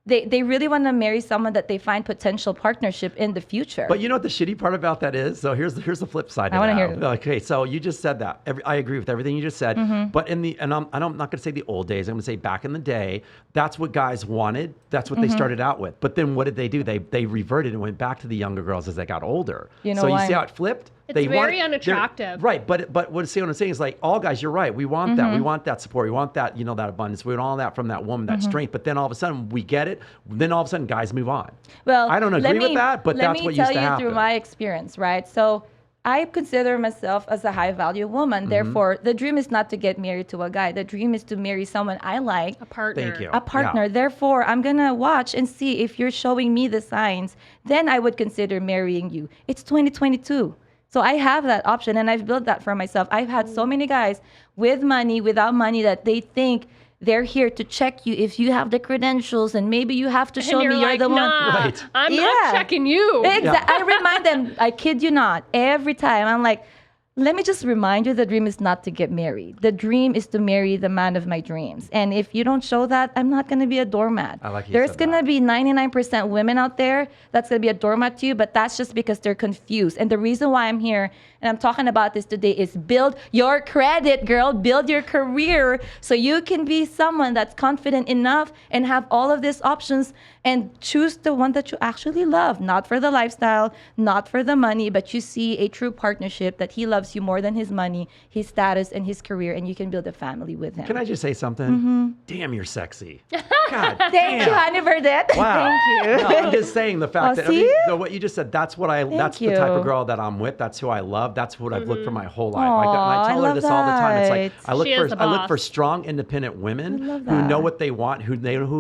They really want to marry someone that they find potential partnership in the future. But you know what the shitty part about that is? So here's the flip side. I wanna to hear that. it. Okay, so you just said that. I agree with everything you just said. But I'm not going to say the old days. I'm going to say back in the day, that's what guys wanted. That's what they started out with. But then what did they do? They reverted and went back to the younger girls as they got older. You know so why? you see how it flipped? It's very unattractive. Right, but what I'm saying is like all guys, you're right. We want that. We want that support. We want that, that abundance. We want all that from that woman, that strength. But then all of a sudden we get it. Then all of a sudden guys move on. Well, I don't agree with that, but that's what used to let me tell you happen. through my experience, right? So I consider myself as a high value woman. Therefore, the dream is not to get married to a guy. The dream is to marry someone I like. A partner. Thank you. A partner. Yeah. Therefore, I'm going to watch and see if you're showing me the signs. Then I would consider marrying you. It's 2022. So I have that option, and I've built that for myself. I've had so many guys with money, without money, that they think they're here to check you if you have the credentials, and maybe you have to show And you're me you're like, the one. nah, Right. I'm Yeah. checking you. Exactly. I remind them, I kid you not, every time. I'm like, let me just remind you, the dream is not to get married. The dream is to marry the man of my dreams. And if you don't show that, I'm not going to be a doormat. I like you There's said going to that. be 99% women out there that's going to be a doormat to you, but that's just because they're confused. And the reason why I'm here and I'm talking about this today is build your credit, girl. Build your career so you can be someone that's confident enough and have all of these options and choose the one that you actually love, not for the lifestyle, not for the money, but you see a true partnership that he loves you more than his money, his status, and his career, and you can build a family with him. Can I just say something? Damn, you're sexy. God Thank damn. you, honey, for that. Wow. Thank you. No, I'm just saying the fact that see? so what you just said, that's the type you. of girl that I'm with. That's who I love. That's what I've looked for my whole life. Aw, and I tell I her this all the time. It's like love I look She is the I look boss. for strong, independent women love who know that. what they want, who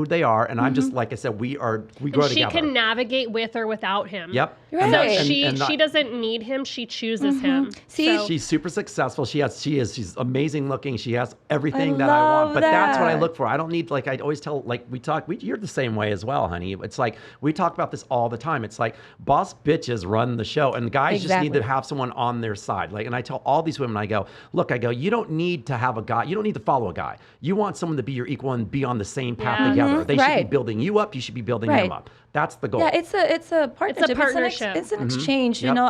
they are, and I'm just like I said, we grow And she together. can navigate with or without him. Yep. Right. And So that- and- she and not- she doesn't need him. She chooses him. See, So- She's super successful. She's amazing looking. She has everything I that I want. love But that's what I that. look for. I don't need I always tell like you're the same way as well, honey. It's like we talk about this all the time. It's like boss bitches run the show, and guys just need to have someone on their side. Like, and I tell all these women, I go, you don't need to have a guy. You don't need to follow a guy. You want someone to be your equal and be on the same path together. They should be building you up. You should be building them up. That's the goal. Yeah, it's a partnership. It's a partnership. It's an exchange. You know,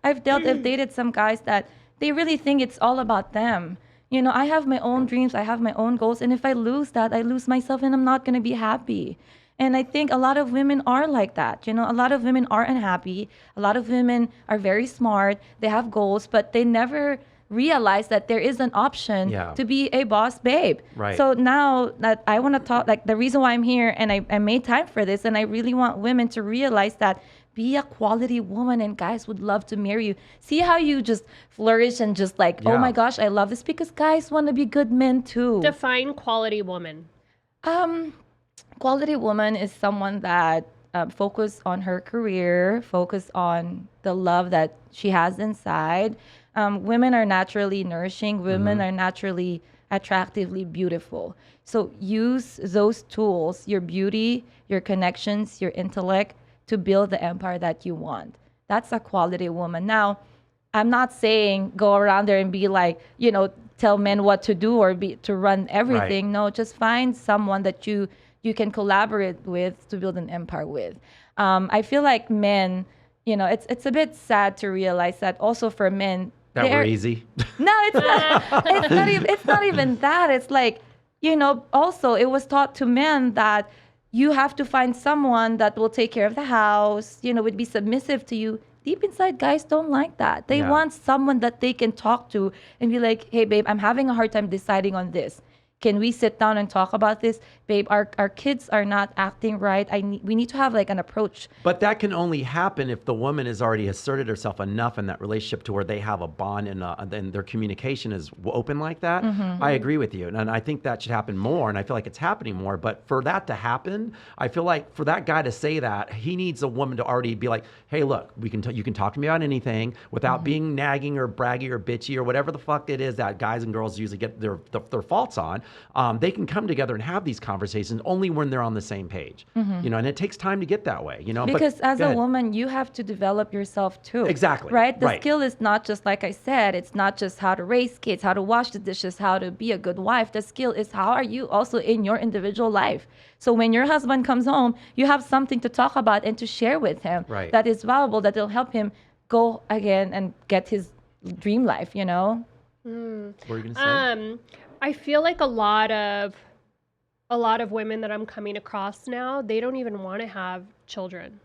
I've dated some guys that they really think it's all about them. You know, I have my own dreams, I have my own goals, and if I lose that, I lose myself, and I'm not going to be happy. And I think a lot of women are like that. You know, a lot of women are unhappy. A lot of women are very smart. They have goals, but they never realize that there is an option to be a boss babe. Right. So now that I want to talk, like the reason why I'm here and I made time for this, and I really want women to realize that be a quality woman and guys would love to marry you. See how you just flourish and just like, oh my gosh, I love this, because guys want to be good men too. Define quality woman. Quality woman is someone that focus on her career, focus on the love that she has inside. Women are naturally nourishing. Women are naturally attractively beautiful. So use those tools, your beauty, your connections, your intellect, to build the empire that you want. That's a quality woman. Now, I'm not saying go around there and be like, you know, tell men what to do or to run everything. Right. No, just find someone that you can collaborate with to build an empire with. I feel like men, you know, it's a bit sad to realize that also for men. That we're easy. No, it's not. It's not even that. It's like, you know, also it was taught to men that you have to find someone that will take care of the house, you know, would be submissive to you. Deep inside, guys don't like that. They want someone that they can talk to and be like, hey, babe, I'm having a hard time deciding on this. Can we sit down and talk about this? Babe, our kids are not acting right. We need to have like an approach. But that can only happen if the woman has already asserted herself enough in that relationship to where they have a bond and their communication is open like that. Mm-hmm. I agree with you. And I think that should happen more. And I feel like it's happening more. But for that to happen, I feel like for that guy to say that, he needs a woman to already be like, hey, look, you can talk to me about anything without being nagging or braggy or bitchy or whatever the fuck it is that guys and girls usually get their faults on. They can come together and have these conversations only when they're on the same page, you know, and it takes time to get that way, you know. Because as a woman, you have to develop yourself too. Exactly. Right? The skill is not just, like I said, it's not just how to raise kids, how to wash the dishes, how to be a good wife. The skill is how are you also in your individual life. So when your husband comes home, you have something to talk about and to share with him that is valuable, that will help him go again and get his dream life, you know? What were you going to say? I feel like a lot of women that I'm coming across now, they don't even want to have children.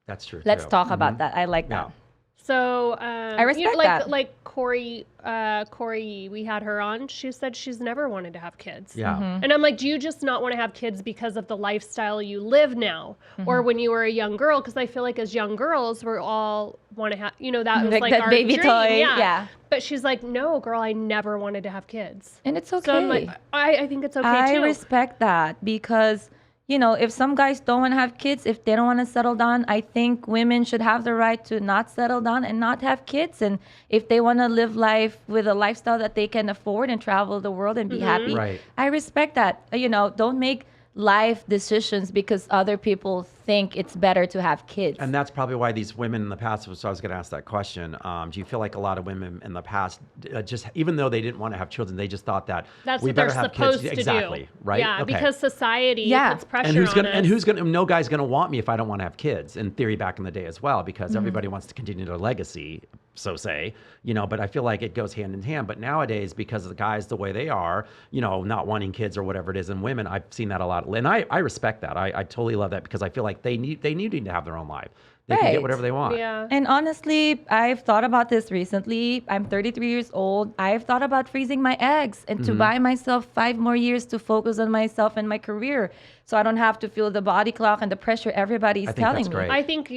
That's true. Let's talk about that. I like that. So I respect that. Like Corey, we had her on. She said she's never wanted to have kids. Yeah. And I'm like, do you just not want to have kids because of the lifestyle you live now, or when you were a young girl? Because I feel like as young girls, we're all want to have, you know, that was like that our baby dream. toy. Yeah. But she's like, no, girl, I never wanted to have kids. And it's okay. So I'm like, I think it's okay too. I respect that because, you know, if some guys don't want to have kids, if they don't want to settle down, I think women should have the right to not settle down and not have kids. And if they want to live life with a lifestyle that they can afford and travel the world and be happy, I respect that. You know, don't make life decisions because other people think it's better to have kids. And that's probably why these women in the past, so I was going to ask that question, do you feel like a lot of women in the past, just even though they didn't want to have children, they just thought that that's we what better they're have supposed kids. to Exactly, do. right? Yeah, because society puts pressure and who's on gonna, us. And who's going to, no guy's going to want me if I don't want to have kids, in theory back in the day as well, because everybody wants to continue their legacy, so say, you know, but I feel like it goes hand in hand. But nowadays, because of the guys the way they are, you know, not wanting kids or whatever it is, and women, I've seen that a lot. And I respect that. I totally love that because I feel like they need to have their own life. They can get whatever they want. Yeah. And honestly, I've thought about this recently. I'm 33 years old. I've thought about freezing my eggs and to buy myself 5 more years to focus on myself and my career, so I don't have to feel the body clock and the pressure everybody's telling me. Great. I think,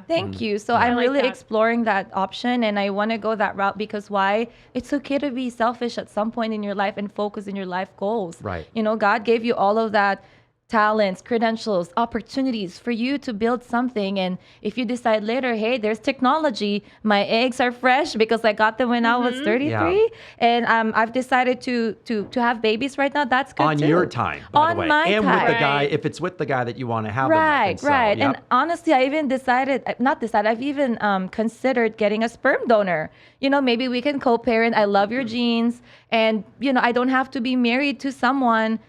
Thank you. So I'm really exploring that option, and I want to go that route because why? It's okay to be selfish at some point in your life and focus on your life goals. Right. You know, God gave you all of that talents, credentials, opportunities for you to build something. And if you decide later, hey, there's technology, my eggs are fresh because I got them when I was 33, Yeah. and I've decided to have babies right now. That's good On too. your time, by the way. my and time. with the guy, Right. if it's with the guy that you want to have them with. Right, And so, right. yep. And honestly, I even I've even considered getting a sperm donor. Maybe we can co-parent. I love your genes. And, I don't have to be married to someone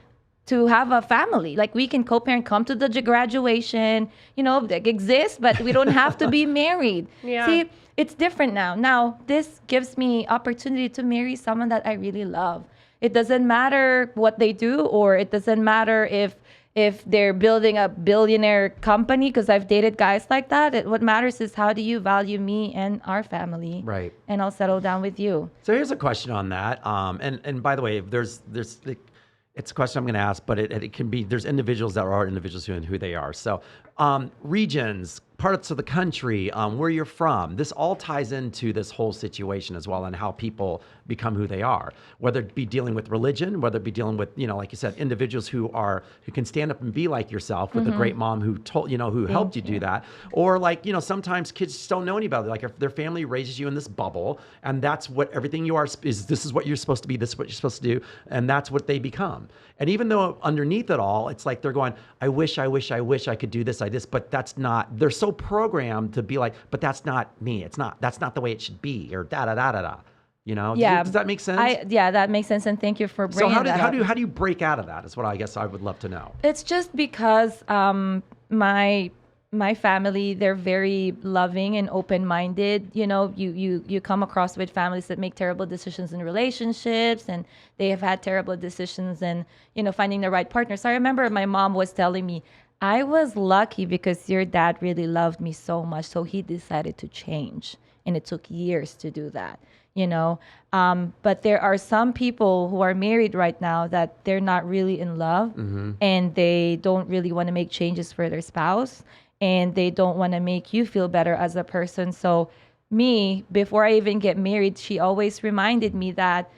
to have a family. Like, we can co-parent, come to the graduation, that exists, but we don't have to be married. Yeah. See, it's different now. Now, this gives me opportunity to marry someone that I really love. It doesn't matter what they do, or it doesn't matter if they're building a billionaire company, because I've dated guys like that. What matters is, how do you value me and our family? Right. And I'll settle down with you. So here's a question on that. And by the way, there's it's a question I'm going to ask, but it can be, there's individuals that are individuals who they are. So regions, parts of the country, where you're from, this all ties into this whole situation as well, and how people become who they are, whether it be dealing with religion, whether it be dealing with, like you said, individuals who can stand up and be like yourself, with a great mom who told, who helped you do that. Or sometimes kids just don't know any better. Like, if their family raises you in this bubble, and that's what everything you are is, this is what you're supposed to be, this is what you're supposed to do, and that's what they become. And even though underneath it all, it's like they're going, I wish I could do this, but that's not, they're so programmed to be like, but that's not me. That's not the way it should be, or da da da da da. Yeah. Does that make sense? Yeah, that makes sense. And thank you for So bringing how that up. do you break out of that? Is what I guess I would love to know. It's just because my family, they're very loving and open-minded. You come across with families that make terrible decisions in relationships, and they have had terrible decisions in, finding the right partner. So I remember my mom was telling me, I was lucky because your dad really loved me so much, so he decided to change. And it took years to do that. But there are some people who are married right now that they're not really in love, and they don't really want to make changes for their spouse, and they don't want to make you feel better as a person. So me, before I even get married, she always reminded me that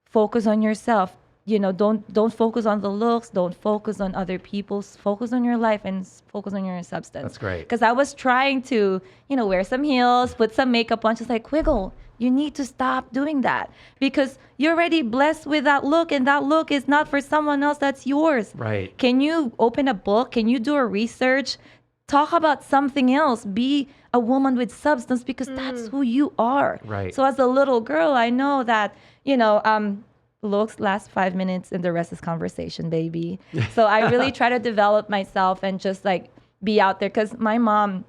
focus on yourself. Don't focus on the looks, don't focus on other people's, focus on your life and focus on your substance. That's great. Because I was trying to, wear some heels, put some makeup on. She's like, Quiggle, you need to stop doing that, because you're already blessed with that look, and that look is not for someone else, that's yours. Right. Can you open a book? Can you do a research? Talk about something else. Be a woman with substance, because that's who you are. Right. So as a little girl, I know that, looks last 5 minutes and the rest is conversation, baby. So I really try to develop myself and just be out there, because my mom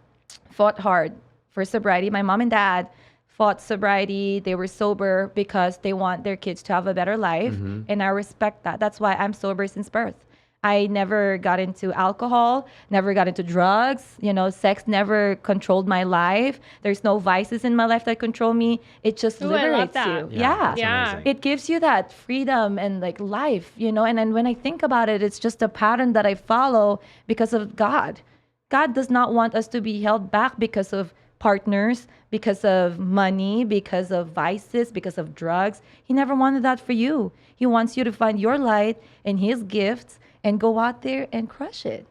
fought hard for sobriety. My mom and dad fought sobriety. They were sober because they want their kids to have a better life. And I respect that. That's why I'm sober since birth. I never got into alcohol, never got into drugs. Sex never controlled my life. There's no vices in my life that control me. It just liberates you. Yeah. Yeah. Amazing. It gives you that freedom and life, and then when I think about it, it's just a pattern that I follow because of God. God does not want us to be held back because of partners, because of money, because of vices, because of drugs. He never wanted that for you. He wants you to find your light and his gifts and go out there and crush it.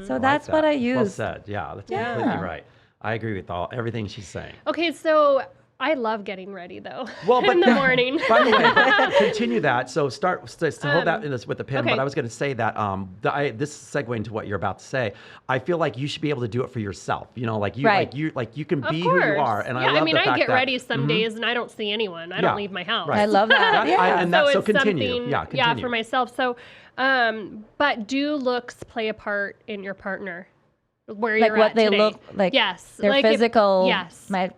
So that's what I use. Well said. Yeah, that's completely right. I agree with everything she's saying. Okay, so I love getting ready though. Well, but in the morning. By the way, continue that. So hold that in this with the pen. okay. But I was going to say that this segue into what you're about to say. I feel like you should be able to do it for yourself. Right. You can Of be course. who you are. And yeah, I love the fact I get that, ready some days and I don't see anyone. I Yeah, don't leave my house. right. I love that. So it's continue. something, Yeah, continue. for myself. So, but do looks play a part in your partner? Where Like you're what at they today? look like, Yes. their like physical. yes. I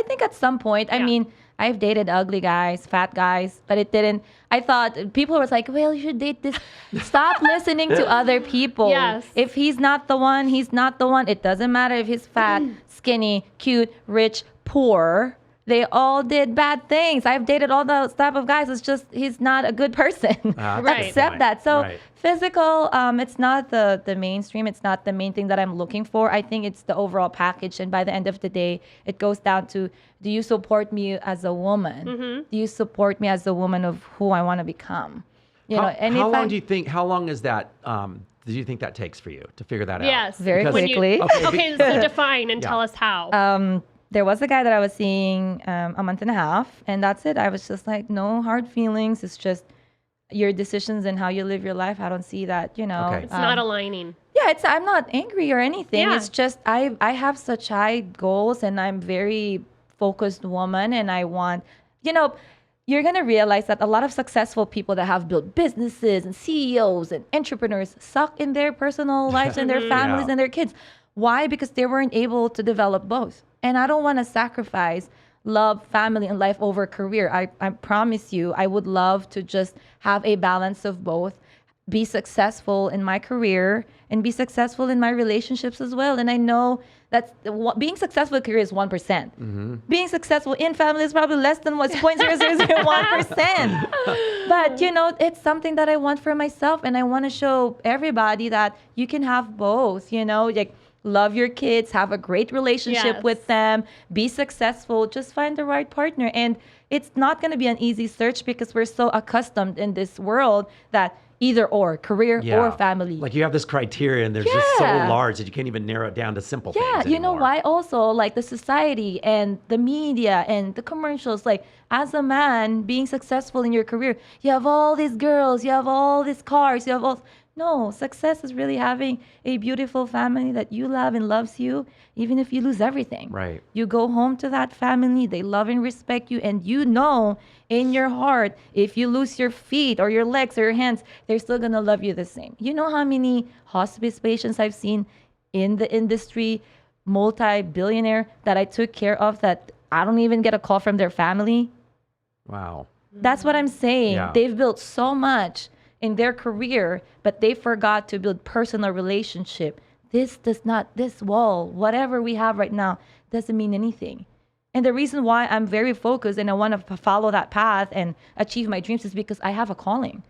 think at some point, I mean, I've dated ugly guys, fat guys, but it didn't. I thought people were like, well, you should date this. Stop listening to other people. Yes. If he's not the one, he's not the one. It doesn't matter if he's fat, skinny, cute, rich, poor. They all did bad things. I've dated all those type of guys. It's just he's not a good person. Right. Accept that. So Right. physical, it's not the mainstream. It's not the main thing that I'm looking for. I think it's the overall package. And by the end of the day, it goes down to, do you support me as a woman? Do you support me as a woman of who I want to become? How long do you think? How long is that? Do you think that takes for you to figure that out? Yes. Very Because- quickly. Okay, so define and tell us how. There was a guy that I was seeing a month and a half, and that's it. I was just like, no hard feelings. It's just your decisions and how you live your life. I don't see that, Okay. It's not aligning. Yeah, I'm not angry or anything. Yeah. It's just I have such high goals, and I'm very focused woman, and I want, you're gonna realize that a lot of successful people that have built businesses and CEOs and entrepreneurs suck in their personal lives and their families Yeah. and their kids. Why? Because they weren't able to develop both. And I don't want to sacrifice love, family, and life over career. I promise you, I would love to just have a balance of both, be successful in my career and be successful in my relationships as well. And I know that being successful in career is 1%. Being successful in family is probably less than 0.0001%. But, it's something that I want for myself. And I want to show everybody that you can have both, like, love your kids, have a great relationship Yes. with them, be successful, just find the right partner. And it's not going to be an easy search because we're so accustomed in this world that either or, career or family. Like you have this criteria and they're just so Yeah. large that you can't even narrow it down to simple Yeah, things you know anymore. why? Also, like the society and the media and the commercials, like as a man being successful in your career, you have all these girls, you have all these cars, you have all. No, success is really having a beautiful family that you love and loves you, even if you lose everything. Right. You go home to that family, they love and respect you, and you know in your heart, if you lose your feet or your legs or your hands, they're still gonna love you the same. You know how many hospice patients I've seen in the industry, multi-billionaire, that I took care of that I don't even get a call from their family? Wow. That's what I'm saying. Yeah. They've built so much in their career, but they forgot to build personal relationship. This wall, whatever we have right now, doesn't mean anything. And the reason why I'm very focused and I want to follow that path and achieve my dreams is because I have a calling.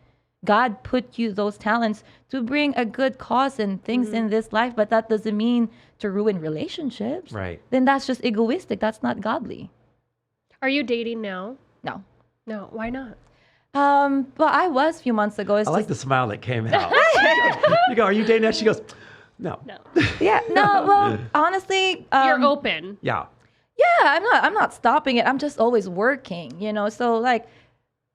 God put you those talents to bring a good cause and things in this life, but that doesn't mean to ruin relationships. Right. Then that's just egoistic. That's not godly. Are you dating now? No. No. Why not? Well, I was a few months ago. It's I like the smile that came out. You go, are you dating now? She goes, no. No. yeah, no, well, honestly, You're open. Yeah. yeah, I'm not stopping it. I'm just always working, So like,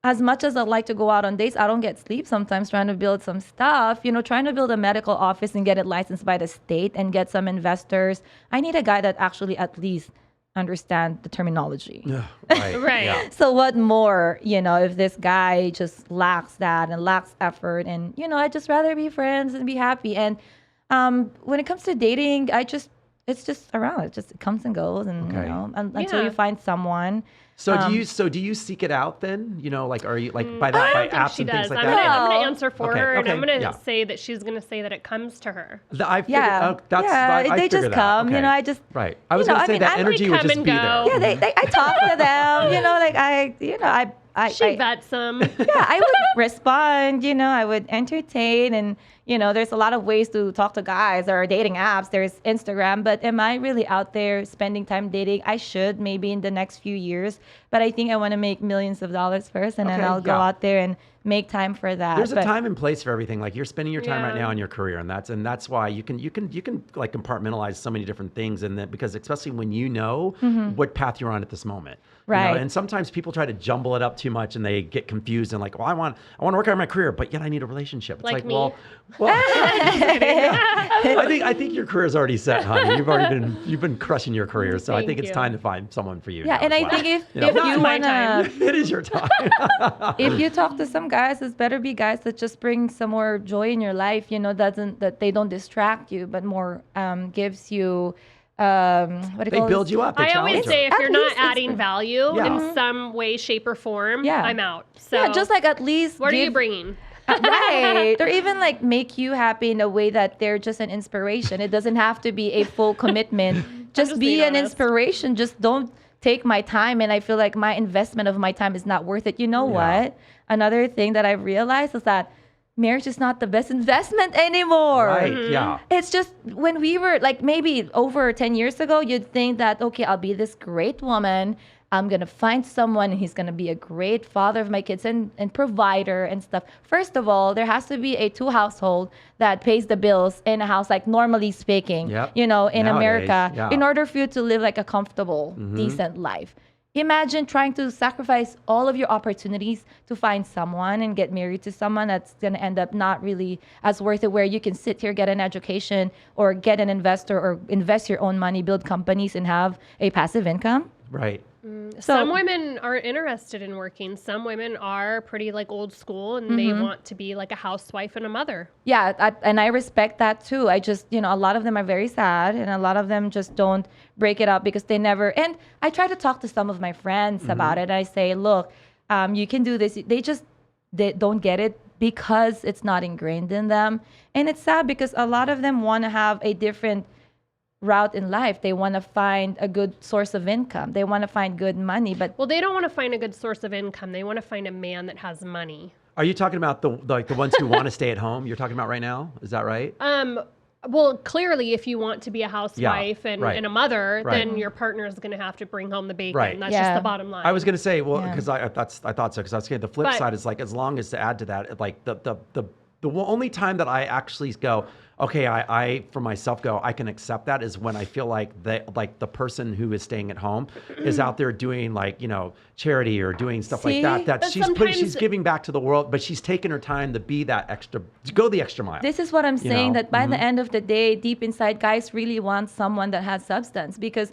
as much as I'd like to go out on dates, I don't get sleep sometimes trying to build some stuff, trying to build a medical office and get it licensed by the state and get some investors. I need a guy that actually at least understand the terminology. Right. Right. Yeah. So what more, if this guy just lacks that and lacks effort and, I'd just rather be friends and be happy. And when it comes to dating, it's just around. It comes and goes and, Okay. until you find someone. So do you seek it out then? Like, are you like by I that by don't think apps she and does. things like I'm that? gonna answer for Okay, her, and I'm okay, gonna yeah. say that she's gonna say that it comes to her. I figured, Yeah, that's, yeah, I they figured just that. come. Okay. I just Right. I was you know, gonna I say mean, that I energy like would come just and be go. there. yeah, I talk to them. She I vets them. yeah, I would respond, I would entertain. And, there's a lot of ways to talk to guys. There are dating apps, there's Instagram. But am I really out there spending time dating? I should, maybe in the next few years. But I think I want to make millions of dollars first. And then Okay, I'll go yeah. out there and make time for that. There's a But- time and place for everything. Like you're spending your time right Yeah. now in your career, and that's why you can like compartmentalize so many different things, and that because especially when you know what path you're on at this moment. Right. And sometimes people try to jumble it up too much, and they get confused and like, well, I want to work on my career, but yet I need a relationship. It's Like me. well, I think your career is already set, honey. You've been crushing your career, so I Thank think it's you. time to find someone for you. Yeah, now and as I well. think if Not you my time. wanna, It is your time. if you talk to some guys, it's better be guys that just bring some more joy in your life. That they don't distract you, but more gives you what do you They call build this? you up. They I always challenge you. say if At you're not least it's- adding value Yeah. in some way, shape, or form, Yeah. I'm out. So Yeah, just like at least what are you give- bringing? right, or even like make you happy in a way that they're just an inspiration. It doesn't have to be a full commitment. Just be being an honest. inspiration. Just don't take my time, and I feel like my investment of my time is not worth it. You know Yeah. what? Another thing that I've realized is that marriage is not the best investment anymore. Right. Yeah. It's just when we were like maybe over 10 years ago, you'd think that, okay, I'll be this great woman. I'm going to find someone and he's going to be a great father of my kids and provider and stuff. First of all, there has to be a 2 household that pays the bills in a house, like normally speaking, Yep. in Nowadays, America, yeah. in order for you to live like a comfortable, decent life. Imagine trying to sacrifice all of your opportunities to find someone and get married to someone that's going to end up not really as worth it, where you can sit here, get an education or get an investor or invest your own money, build companies and have a passive income. Right. Some women aren't interested in working. Some women are pretty like old school and they want to be like a housewife and a mother. Yeah, and I respect that too. I just, a lot of them are very sad and a lot of them just don't break it up because they never. And I try to talk to some of my friends about it. I say, look, you can do this. They don't get it because it's not ingrained in them. And it's sad because a lot of them want to have a different route in life. They want to find a good source of income. They want to find good money, but Well, they don't want to find a good source of income. They want to find a man that has money. Are you talking about the ones who want to stay at home? You're talking about right now? Is that right? Well, clearly, if you want to be a housewife and right. and a mother, Right. then your partner is going to have to bring home the bacon. Right. That's Yeah. just the bottom line. I was going to say, well, Yeah. because I thought so. Because I was saying the flip But- side is like, as long as to add to that, like the only time that I actually go, okay, I for myself go, I can accept that is when I feel like the person who is staying at home is out there doing like, charity or doing stuff See? like that. But She's sometimes- giving back to the world, but she's taking her time to be that extra, to go the extra mile. this is what I'm saying, know? that by the end of the day, deep inside, guys really want someone that has substance because,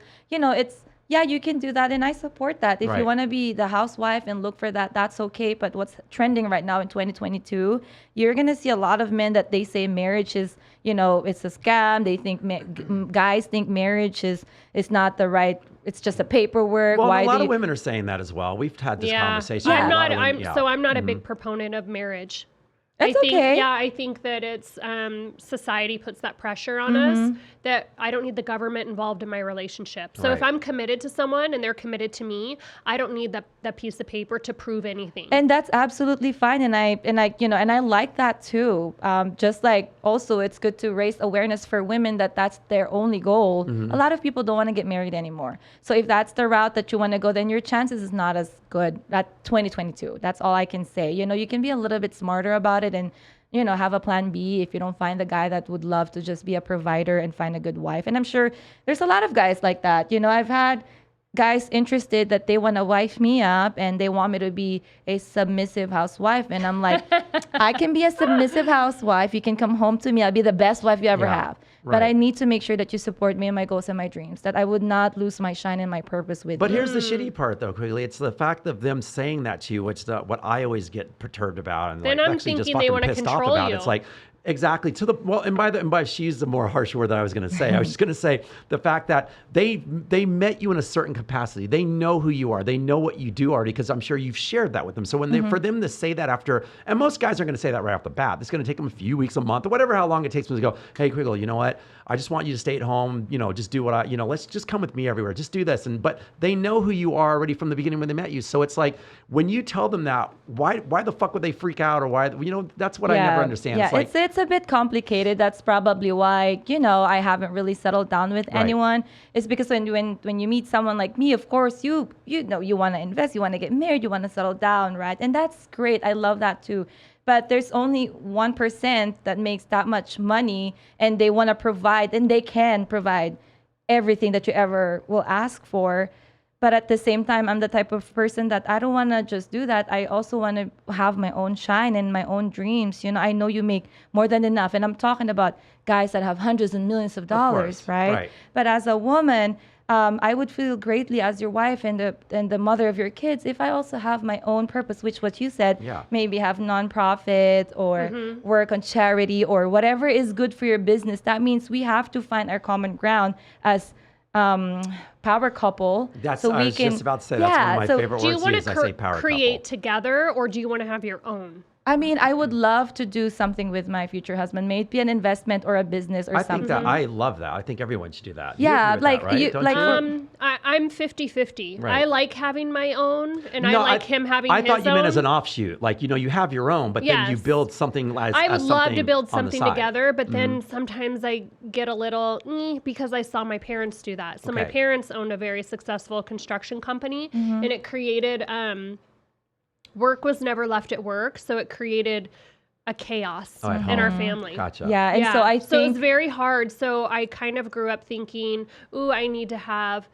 yeah, you can do that. And I support that. If Right. you want to be the housewife and look for that, that's okay. But what's trending right now in 2022, you're going to see a lot of men that they say marriage is, it's a scam. They think guys think marriage is not the right, it's just a paperwork. Well, Why a lot do of you- women are saying that as well. We've had this conversation. Yeah. with I'm a lot not. of women, yeah. I'm not a big proponent of marriage. That's I think, okay. Yeah, I think that it's society puts that pressure on us that I don't need the government involved in my relationship. So if Right. I'm committed to someone and they're committed to me, I don't need that piece of paper to prove anything. And that's absolutely fine. And I like that too. Just like also it's good to raise awareness for women that that's their only goal. A lot of people don't want to get married anymore. So if that's the route that you want to go, then your chances is not as good at 2022. That's all I can say. You can be a little bit smarter about it and, have a plan B if you don't find the guy that would love to just be a provider and find a good wife. And I'm sure there's a lot of guys like that. I've had guys interested that they want to wife me up and they want me to be a submissive housewife. And I'm like, I can be a submissive housewife. You can come home to me. I'll be the best wife you ever Yeah, have. But right. I need to make sure that you support me and my goals and my dreams, that I would not lose my shine and my purpose with But you. here's the shitty part, though, Quigley. It's the fact of them saying that to you, which what I always get perturbed about, and Then like I'm actually just thinking they fucking wanna pissed off control about. you. It's like exactly to the well, and by she used the more harsh word that I was going to say. I was just going to say the fact that they met you in a certain capacity. They know who you are. They know what you do already because I'm sure you've shared that with them. So when they for them to say that after, and most guys are going to say that right off the bat. It's going to take them a few weeks, a month, or whatever, how long it takes them to go. Hey, Quiggle, you know what? I just want you to stay at home. Just do what let's just come with me everywhere. Just do this. But they know who you are already from the beginning when they met you. So it's like when you tell them that, why the fuck would they freak out or why? That's what I never understand. Yeah, It's like, it's a bit complicated. That's probably why I haven't really settled down with Right. anyone. It's because when you meet someone like me, of course you want to invest, you want to get married, you want to settle down, right? And that's great. I love that too. But there's only 1% that makes that much money, and they want to provide, and they can provide everything that you ever will ask for. But at the same time, I'm the type of person that I don't want to just do that. I also want to have my own shine and my own dreams. I know you make more than enough. And I'm talking about guys that have hundreds and millions of dollars, course, right? right. But as a woman, I would feel greatly as your wife and the mother of your kids if I also have my own purpose, which what you said, Yeah. maybe have nonprofit or work on charity or whatever is good for your business. That means we have to find our common ground as power couple. That's so I we was can, just about to say that's one of my favorite do you words want to use. I say to power create couple. together or do you want to have your own? I mean, I would love to do something with my future husband, maybe an investment or a business or I something. think that I love that. I think everyone should do that. You Yeah, agree with like that, right? you- Don't like you? I'm 50-50. Right. I like having my own, and I No, like him having I his thought you meant as own. an offshoot. Like, you have your own, but then you Yes. build something as I would as love to something build on the something side. together, but then sometimes I get a little because I saw my parents do that. So my Okay. parents owned a very successful construction company, and it created work was never left at work, so it created a chaos Oh, at in our home. family. Gotcha. Yeah, and so I So it was think very hard. So I kind of grew up thinking, ooh, I need to have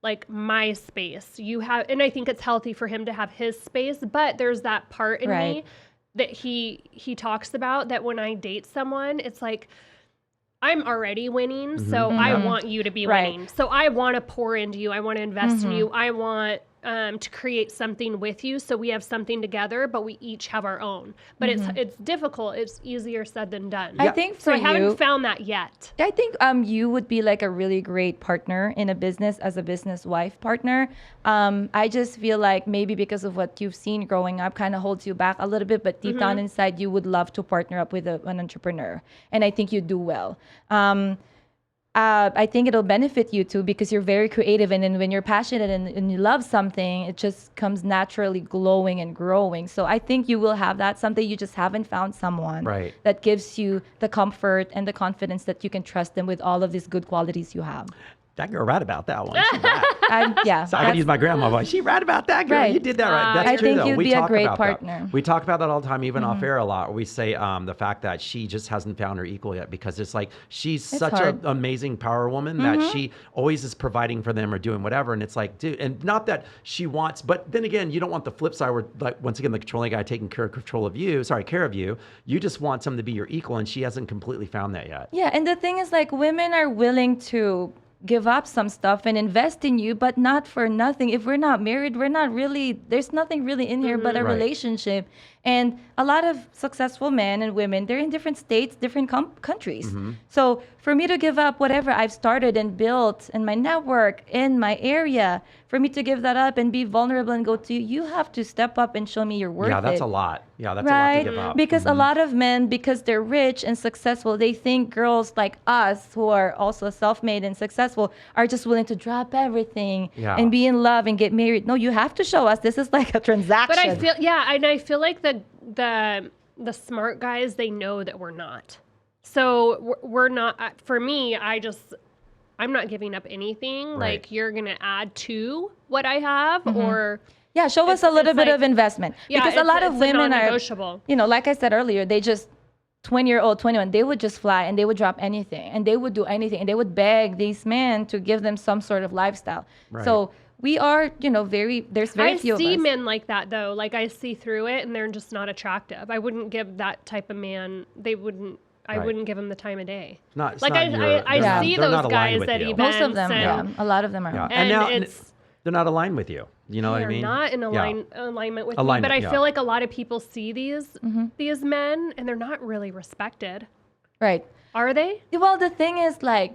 like my space. And I think it's healthy for him to have his space, but there's that part in me Right. that he talks about that when I date someone, it's like I'm already winning, so I want you to be Right. winning. So I want to pour into you. I want to invest in you. I want to create something with you, so we have something together, but we each have our own. But it's difficult. It's easier said than done. I think So for I haven't you, found that yet. I think you would be like a really great partner in a business as a business wife partner. I just feel like maybe because of what you've seen growing up kind of holds you back a little bit, but deep down inside you would love to partner up with an entrepreneur, and I think you do well. I think it'll benefit you too because you're very creative, and then when you're passionate and you love something, it just comes naturally glowing and growing. So I think you will have that someday. You just haven't found someone Right. that gives you the comfort and the confidence that you can trust them with all of these good qualities you have. That girl right about that one. She right. Yeah, So I gotta use my grandma voice. She right about that girl. Right. You did that right. That's I true think though. you'd We be a talk great about partner. that. We talk about that all the time, even off air a lot. We say the fact that she just hasn't found her equal yet because it's like she's such an hard. amazing power woman that she always is providing for them or doing whatever. And it's like, dude, and not that she wants, but then again, you don't want the flip side where like once again the controlling guy taking care of you. You just want someone to be your equal, and she hasn't completely found that yet. Yeah, and the thing is, like, women are willing to give up some stuff and invest in you, but not for nothing. If we're not married, we're not really, there's nothing really in here but a Right. relationship. And a lot of successful men and women, they're in different states, different countries. So for me to give up whatever I've started and built in my network, in my area, for me to give that up and be vulnerable and go to you have to step up and show me you're worth it. Yeah, that's a lot. Yeah, that's a lot to give up. Because a lot of men, because they're rich and successful, they think girls like us, who are also self-made and successful, are just willing to drop everything Yeah. and be in love and get married. No, you have to show us this is like a transaction. But I feel like the smart guys, they know that we're not. So we're not. For me, I'm not giving up anything. Right. Like you're gonna add to what I have, or Yeah, show us a little it's bit like- of investment. Yeah, because a lot of it's women are, non-negotiable. like I said earlier, they just 20-year-old, 21, they would just fly and they would drop anything and they would do anything and they would beg these men to give them some sort of lifestyle. Right. So we are, there's very I few see of us. men like that though. Like I see through it, and they're just not attractive. I wouldn't give that type of man. I Right. wouldn't give him the time of day. It's Like not your- I they're see not those aligned guys with at you. events. Most of them, and a lot of them are. Yeah. And now it's they're not aligned with you. You know what I they're mean? not in Yeah. alignment with Alignment, me. But I yeah. feel like a lot of people see these men, and they're not really respected. Right. Are they? Well, the thing is, like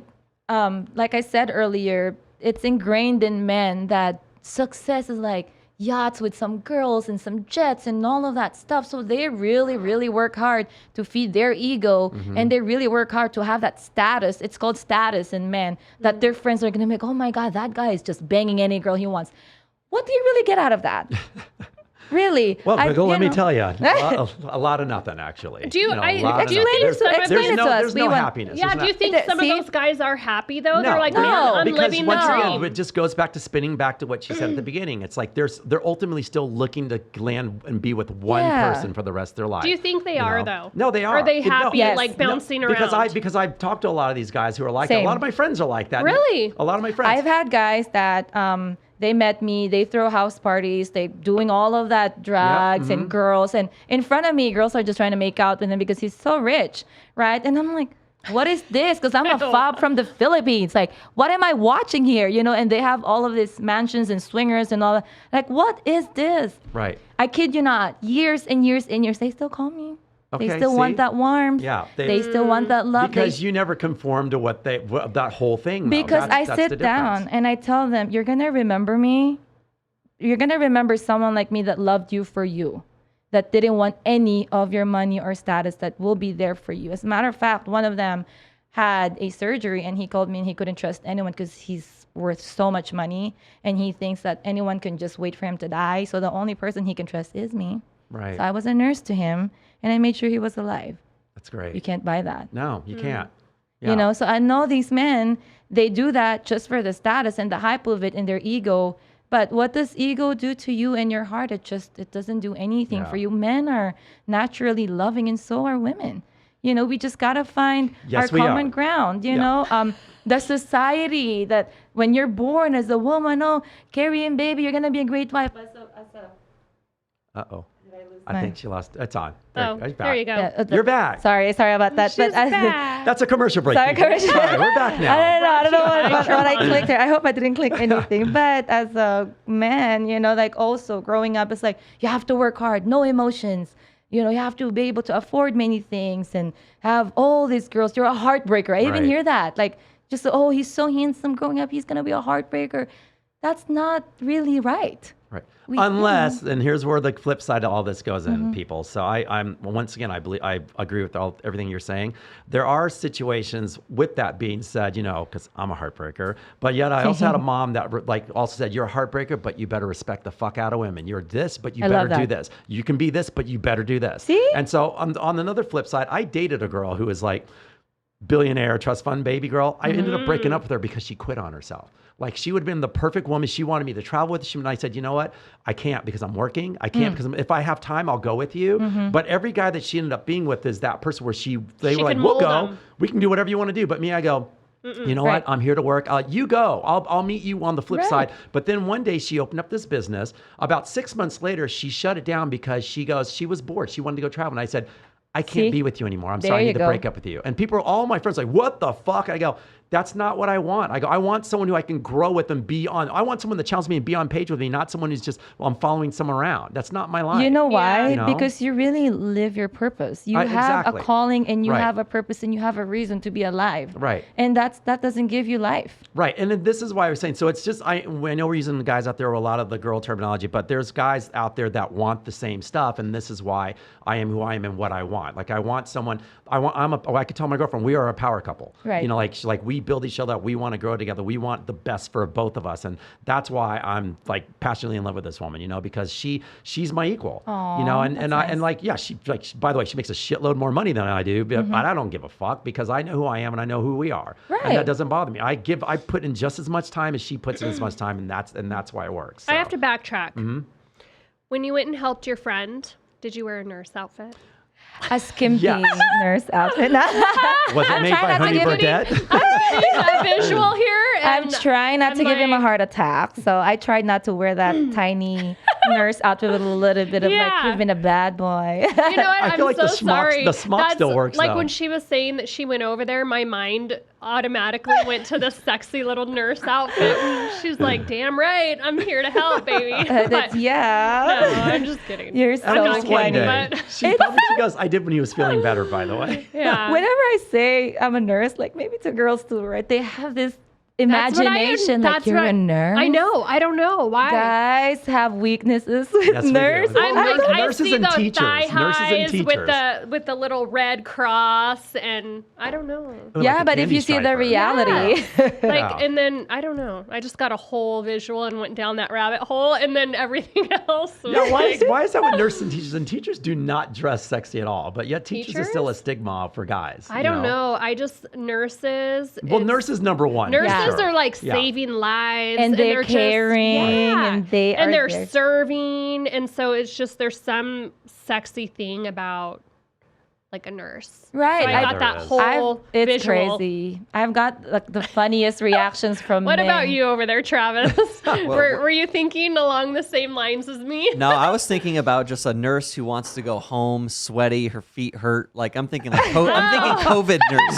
I said earlier, it's ingrained in men that success is like yachts with some girls and some jets and all of that stuff. So they really, really work hard to feed their ego, and they really work hard to have that status. It's called status in men, that their friends are going to be like, oh my God, that guy is just banging any girl he wants. What do you really get out of that? Really? Well, Quiggle, let me know. tell you, a lot of nothing actually. Do you- know, I- a lot of do you nothing. think some of explain there's it no, to us. there's We no want- happiness. Yeah. There's Do you not- think some See? of those guys are happy though? No, They're like, no, man, I'm because living the once dream. again, it just goes back to spinning back to what she said at the beginning. It's like they're ultimately still looking to land and be with one Yeah. person for the rest of their life. Do you think they are though? No, they are. Are they No, happy, Yes. like bouncing because around? because I've talked to a lot of these guys who are like that. Same. A lot of my friends are like that. Really? A lot of my friends. I've had guys that they met me, they throw house parties, they doing all of that drugs and girls, and in front of me, girls are just trying to make out with him because he's so rich, right? And I'm like, what is this? Because I'm a fob from the Philippines. Like, what am I watching here? And they have all of these mansions and swingers and all that. Like, what is this? Right. I kid you not. Years and years and years, they still call me. Okay, they still see? want that warmth. Yeah, They still want that love. Because you never conform to that whole thing. though. Because That's I the sit down difference. and I tell them, you're going to remember me. You're going to remember someone like me that loved you for you. that didn't want any of your money or status that will be there for you. As a matter of fact, one of them had a surgery and he called me and he couldn't trust anyone because he's worth so much money and he thinks that anyone can just wait for him to die. So the only person he can trust is me. Right. So I was a nurse to him and I made sure he was alive. That's great. You can't buy that. No, you can't. Yeah. You know, so I know these men, they do that just for the status and the hype of it and their ego. But what does ego do to you and your heart? It doesn't do anything for you. Men are naturally loving and so are women. You know, we just got to find our common ground, you know. The society that when you're born as a woman, oh, carrying baby, you're going to be a great wife. Uh-oh. I think she lost. It's on. There you go. Yeah, You're back. Sorry about that. She's back. That's a commercial break. Sorry, commercial. All right, we're back now. I don't know what I clicked there. I hope I didn't click anything. But as a man, you know, like also growing up, it's like you have to work hard, no emotions. You know, you have to be able to afford many things and have all these girls. You're a heartbreaker. I even hear that. Like, just, oh, he's so handsome growing up. He's going to be a heartbreaker. That's not really right. Right. Unless, and here's where the flip side of all this goes in, people. So I'm once again, I agree with everything you're saying. There are situations with that being said, you know, because I'm a heartbreaker, but yet I also had a mom that like also said, you're a heartbreaker, but you better respect the fuck out of women. You're this, but you better do this. You can be this, but you better do this. See? And so on another flip side, I dated a girl who was like billionaire trust fund baby girl. I ended up breaking up with her because she quit on herself. Like she would have been the perfect woman. She wanted me to travel with. And I said, you know what? I can't because I'm working. I can't because if I have time, I'll go with you. But every guy that she ended up being with is that person where they were like, we'll go. We can do whatever you want to do. But me, I go, you know what? I'm here to work. You go. I'll meet you on the flip side. But then one day she opened up this business. About 6 months later, she shut it down because she was bored. She wanted to go travel. And I said, I can't be with you anymore. I'm sorry, I need to break up with you. And all my friends are like, what the fuck? I go, that's not what I want. I go, I want someone who I can grow with and be on. I want someone that challenges me and be on page with me, not someone who's just, I'm following someone around. That's not my life. You know why? You know? Because you really live your purpose. You have a calling and you have a purpose and you have a reason to be alive. Right. And that doesn't give you life. Right. And then this is why I was saying, so it's just, I know we're using the guys out there with a lot of the girl terminology, but there's guys out there that want the same stuff. And this is why I am who I am and what I want. Like I want someone, I could tell my girlfriend, we are a power couple. Right. You know, like we build each other up. We want to grow together. We want the best for both of us. And that's why I'm like passionately in love with this woman, you know, because she's my equal. Aww, you know, and nice. she by the way, she makes a shitload more money than I do, but I don't give a fuck because I know who I am and I know who we are. Right. And that doesn't bother me. I put in just as much time as she puts in as much time, and that's why it works. So. I have to backtrack. When you went and helped your friend, did you wear a nurse outfit? A skimpy nurse outfit. Was it made by Honey Burdette? A visual here. I'm trying not to give him a heart attack, so I tried not to wear that tiny nurse outfit with a little bit of like, you've been a bad boy. You know what? I feel I'm like so the sorry. smock still works. Like though. when she was saying that she went over there, my mind automatically went to the sexy little nurse outfit. And she's like, damn right, I'm here to help, baby. But, no, I'm just kidding. You're so funny. She goes, I did when he was feeling better, by the way. Yeah. Whenever I say I'm a nurse, like maybe to girls too, right? They have this imagination like you're a nurse. I know. I don't know why. Guys have weaknesses with nurses. I'm like, nurses I see and the teachers. thigh Nurses and highs teachers. with the little red cross, and I don't know. Yeah, but if you see the reality, and then I don't know. I just got a whole visual and went down that rabbit hole, and then everything else. Yeah, why is that with nurses and teachers? And teachers do not dress sexy at all, but yet teachers is still a stigma for guys. I don't know. I just nurses. Well, nurses number one. Nurses are like saving lives, and they're caring, and they're serving, and so it's just there's some sexy thing about like a nurse, right? So I got that whole it's visual. crazy. I've got like the funniest reactions from What men. about you over there, Travis? Were you thinking along the same lines as me? No, I was thinking about just a nurse who wants to go home sweaty, her feet hurt. Like I'm thinking like I'm thinking COVID nurse.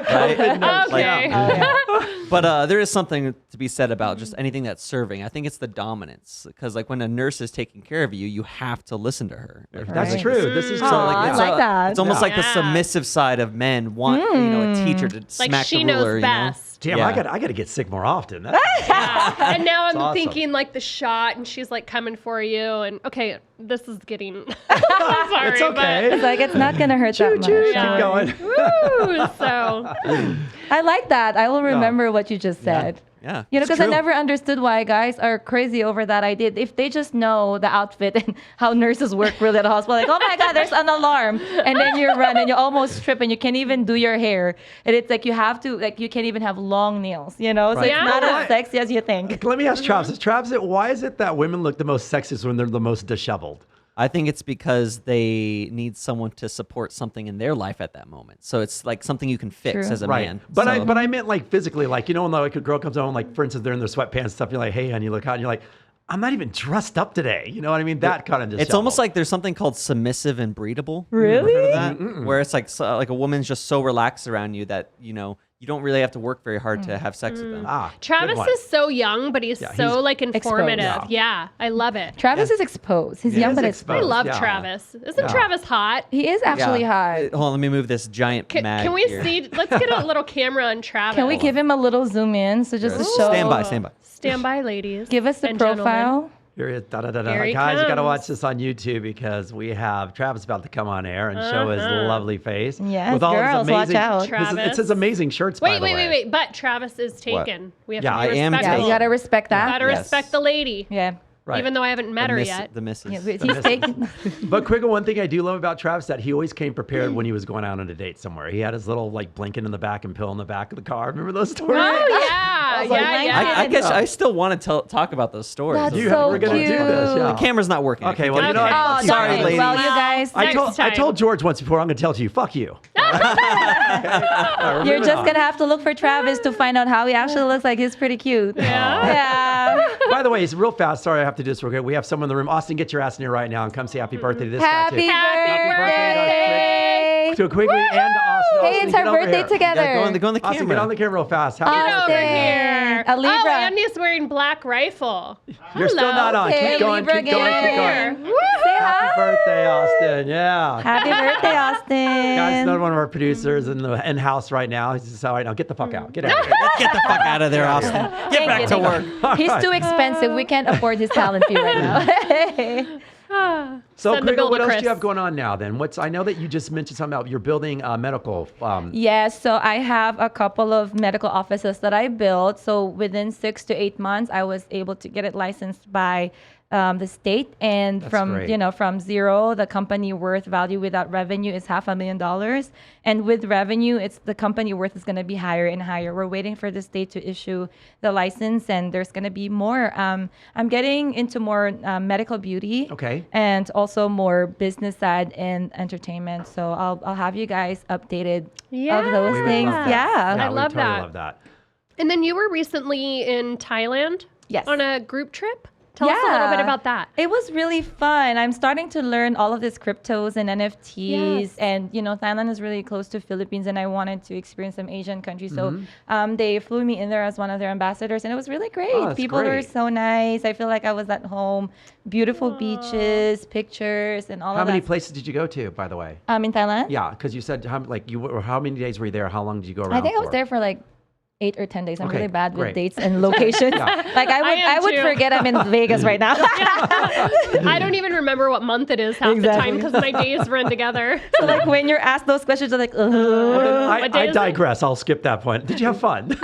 COVID nurse. Okay. But there is something to to be said about just anything that's serving. I think it's the dominance, because like when a nurse is taking care of you, you have to listen to her. That's Right. true. This is Aw, totally I like that. It's almost like the Yeah. submissive side of men want a teacher to Like smack she the ruler. knows best. Damn, Yeah. I got to get sick more often. That's, Yeah. And now I'm awesome. thinking like the shot, and she's like coming for you, and okay, this is getting. I'm sorry, it's okay. It's like it's not gonna hurt that much. Keep Yeah. going. But, woo, so I like that. I will remember what you just said. Yeah. You know, It's because I true. never understood why guys are crazy over that idea. If they just know the outfit and how nurses work really at the hospital, like, oh my God, there's an alarm. And then you run and you almost trip and you can't even do your hair. And it's like you have to, like, you can't even have long nails, you know? So Right. it's Yeah. not Why- as sexy as you think. Let me ask Travis. Travis, why is it that women look the most sexiest when they're the most disheveled? I think it's because they need someone to support something in their life at that moment. So it's like something you can fix True. as a Right. man. But So- I meant like physically, like, you know, when like a girl comes home, like for instance, they're in their sweatpants and stuff. You're like, hey, honey, you look hot. And you're like, I'm not even dressed up today. You know what I mean? That kind of just. It's almost like there's something called submissive and breedable. Really? Ever heard of that? Where it's like like a woman's just so relaxed around you that you don't really have to work very hard to have sex with them. good Travis one. is so young, but he's Yeah, so he's like informative. exposed. Yeah, I love it. Travis is exposed. He's He young, is but I exposed. love Yeah. Travis. Isn't Yeah. Travis hot? he is actually hot. Hold on, let me move this giant mag Can we here. see? Let's get a little camera on Travis. Can we give him a little zoom in? So just to show. Stand by, stand by. Stand by, ladies. Give us the and gentlemen. profile. Here he is. Da, da, da, da. Here he Guys, you got to comes. watch this on YouTube because we have Travis about to come on air and show his lovely face. Yes, with all girls, his watch amazing, out. Travis. It's his amazing shirts, by Wait, the wait, way. wait. But Travis is taken. We have Yeah, to I be am respectful. Yeah, taken. you gotta respect that. Gotta Yes. respect the lady. Yeah. Right. Even though I haven't met her yet. The missus. Yeah, but The he's missus. taking. But Quiggle, one thing I do love about Travis that he always came prepared when he was going out on a date somewhere. He had his little like blanket in the back and pill in the back of the car. Remember those stories? Oh yeah, was like, yeah, nice. yeah. I guess I still want to talk about those stories. That's You- so we're gonna cute. do this, yeah. The camera's not working. Okay, well, you know what? Oh, Fuck you. Sorry, darn it. ladies. Well, you guys, I Next time. told George once before, I'm going to tell it to you. Fuck you. you're just gonna have to look for Travis to find out how he actually looks like. He's pretty cute. Yeah. Yeah. By the way, it's real fast. Sorry, I have to do this real quick. We have someone in the room. Austin, get your ass in here right now and come say happy birthday to this Happy guy, too. birthday. To Quigley and to Austin. Hey, Austin, it's get our over birthday here. together. Yeah, go on the Austin, camera. get on the camera real fast. Happy Get Austin. over birthday. here. A Libra. Oh, Andy's wearing Black Rifle. You're still not on. Okay, Keep going, Libra keep going, keep gang. going. Woo! Say Happy hi. birthday, Austin. Yeah. Happy birthday, Austin. Guys, another one of our producers in the in-house right now. He's just all right now. Get the fuck out. Get out of here. Let's get the fuck out of there, Austin. Get Thank back you, to thank work. you. He's too expensive. We can't afford his talent fee right now. So, Send the bill Quiggle, what to else do Chris. you have going on now then? I know that you just mentioned something about you're building medical. Yes, so I have a couple of medical offices that I built. So within 6 to 8 months, I was able to get it licensed by the state, and That's from great. from zero, the company worth value without revenue is $500,000, and with revenue, it's the company worth is going to be higher and higher. We're waiting for the state to issue the license, and there's going to be more. I'm getting into more medical beauty, Okay. and also more business side and entertainment. So I'll have you guys updated of those We would things. love that. Yeah. I we love totally that. love that. And then you were recently in Thailand. Yes. On a group trip. Tell us a little bit Yeah. about that. It was really fun. I'm starting to learn all of these cryptos and NFTs. Yes. And, Thailand is really close to Philippines, and I wanted to experience some Asian countries. So Mm-hmm. they flew me in there as one of their ambassadors, and it was really great. Oh, that's People were great. so nice. I feel like I was at home. Beautiful beaches, pictures, and all How of many that. places did you go to, by the way? In Thailand? Yeah, because you said how many days were you there? How long did you go around? I think I was for? there for like 8 or 10 days. I'm Okay, really bad with great. dates and locations. Like I am I would too. forget I'm in Vegas right now. I don't even remember what month it is half the time Exactly. because my days run together. So like when you're asked those questions, I'm like, What day I is it? digress. I'll skip that point. Did you have fun?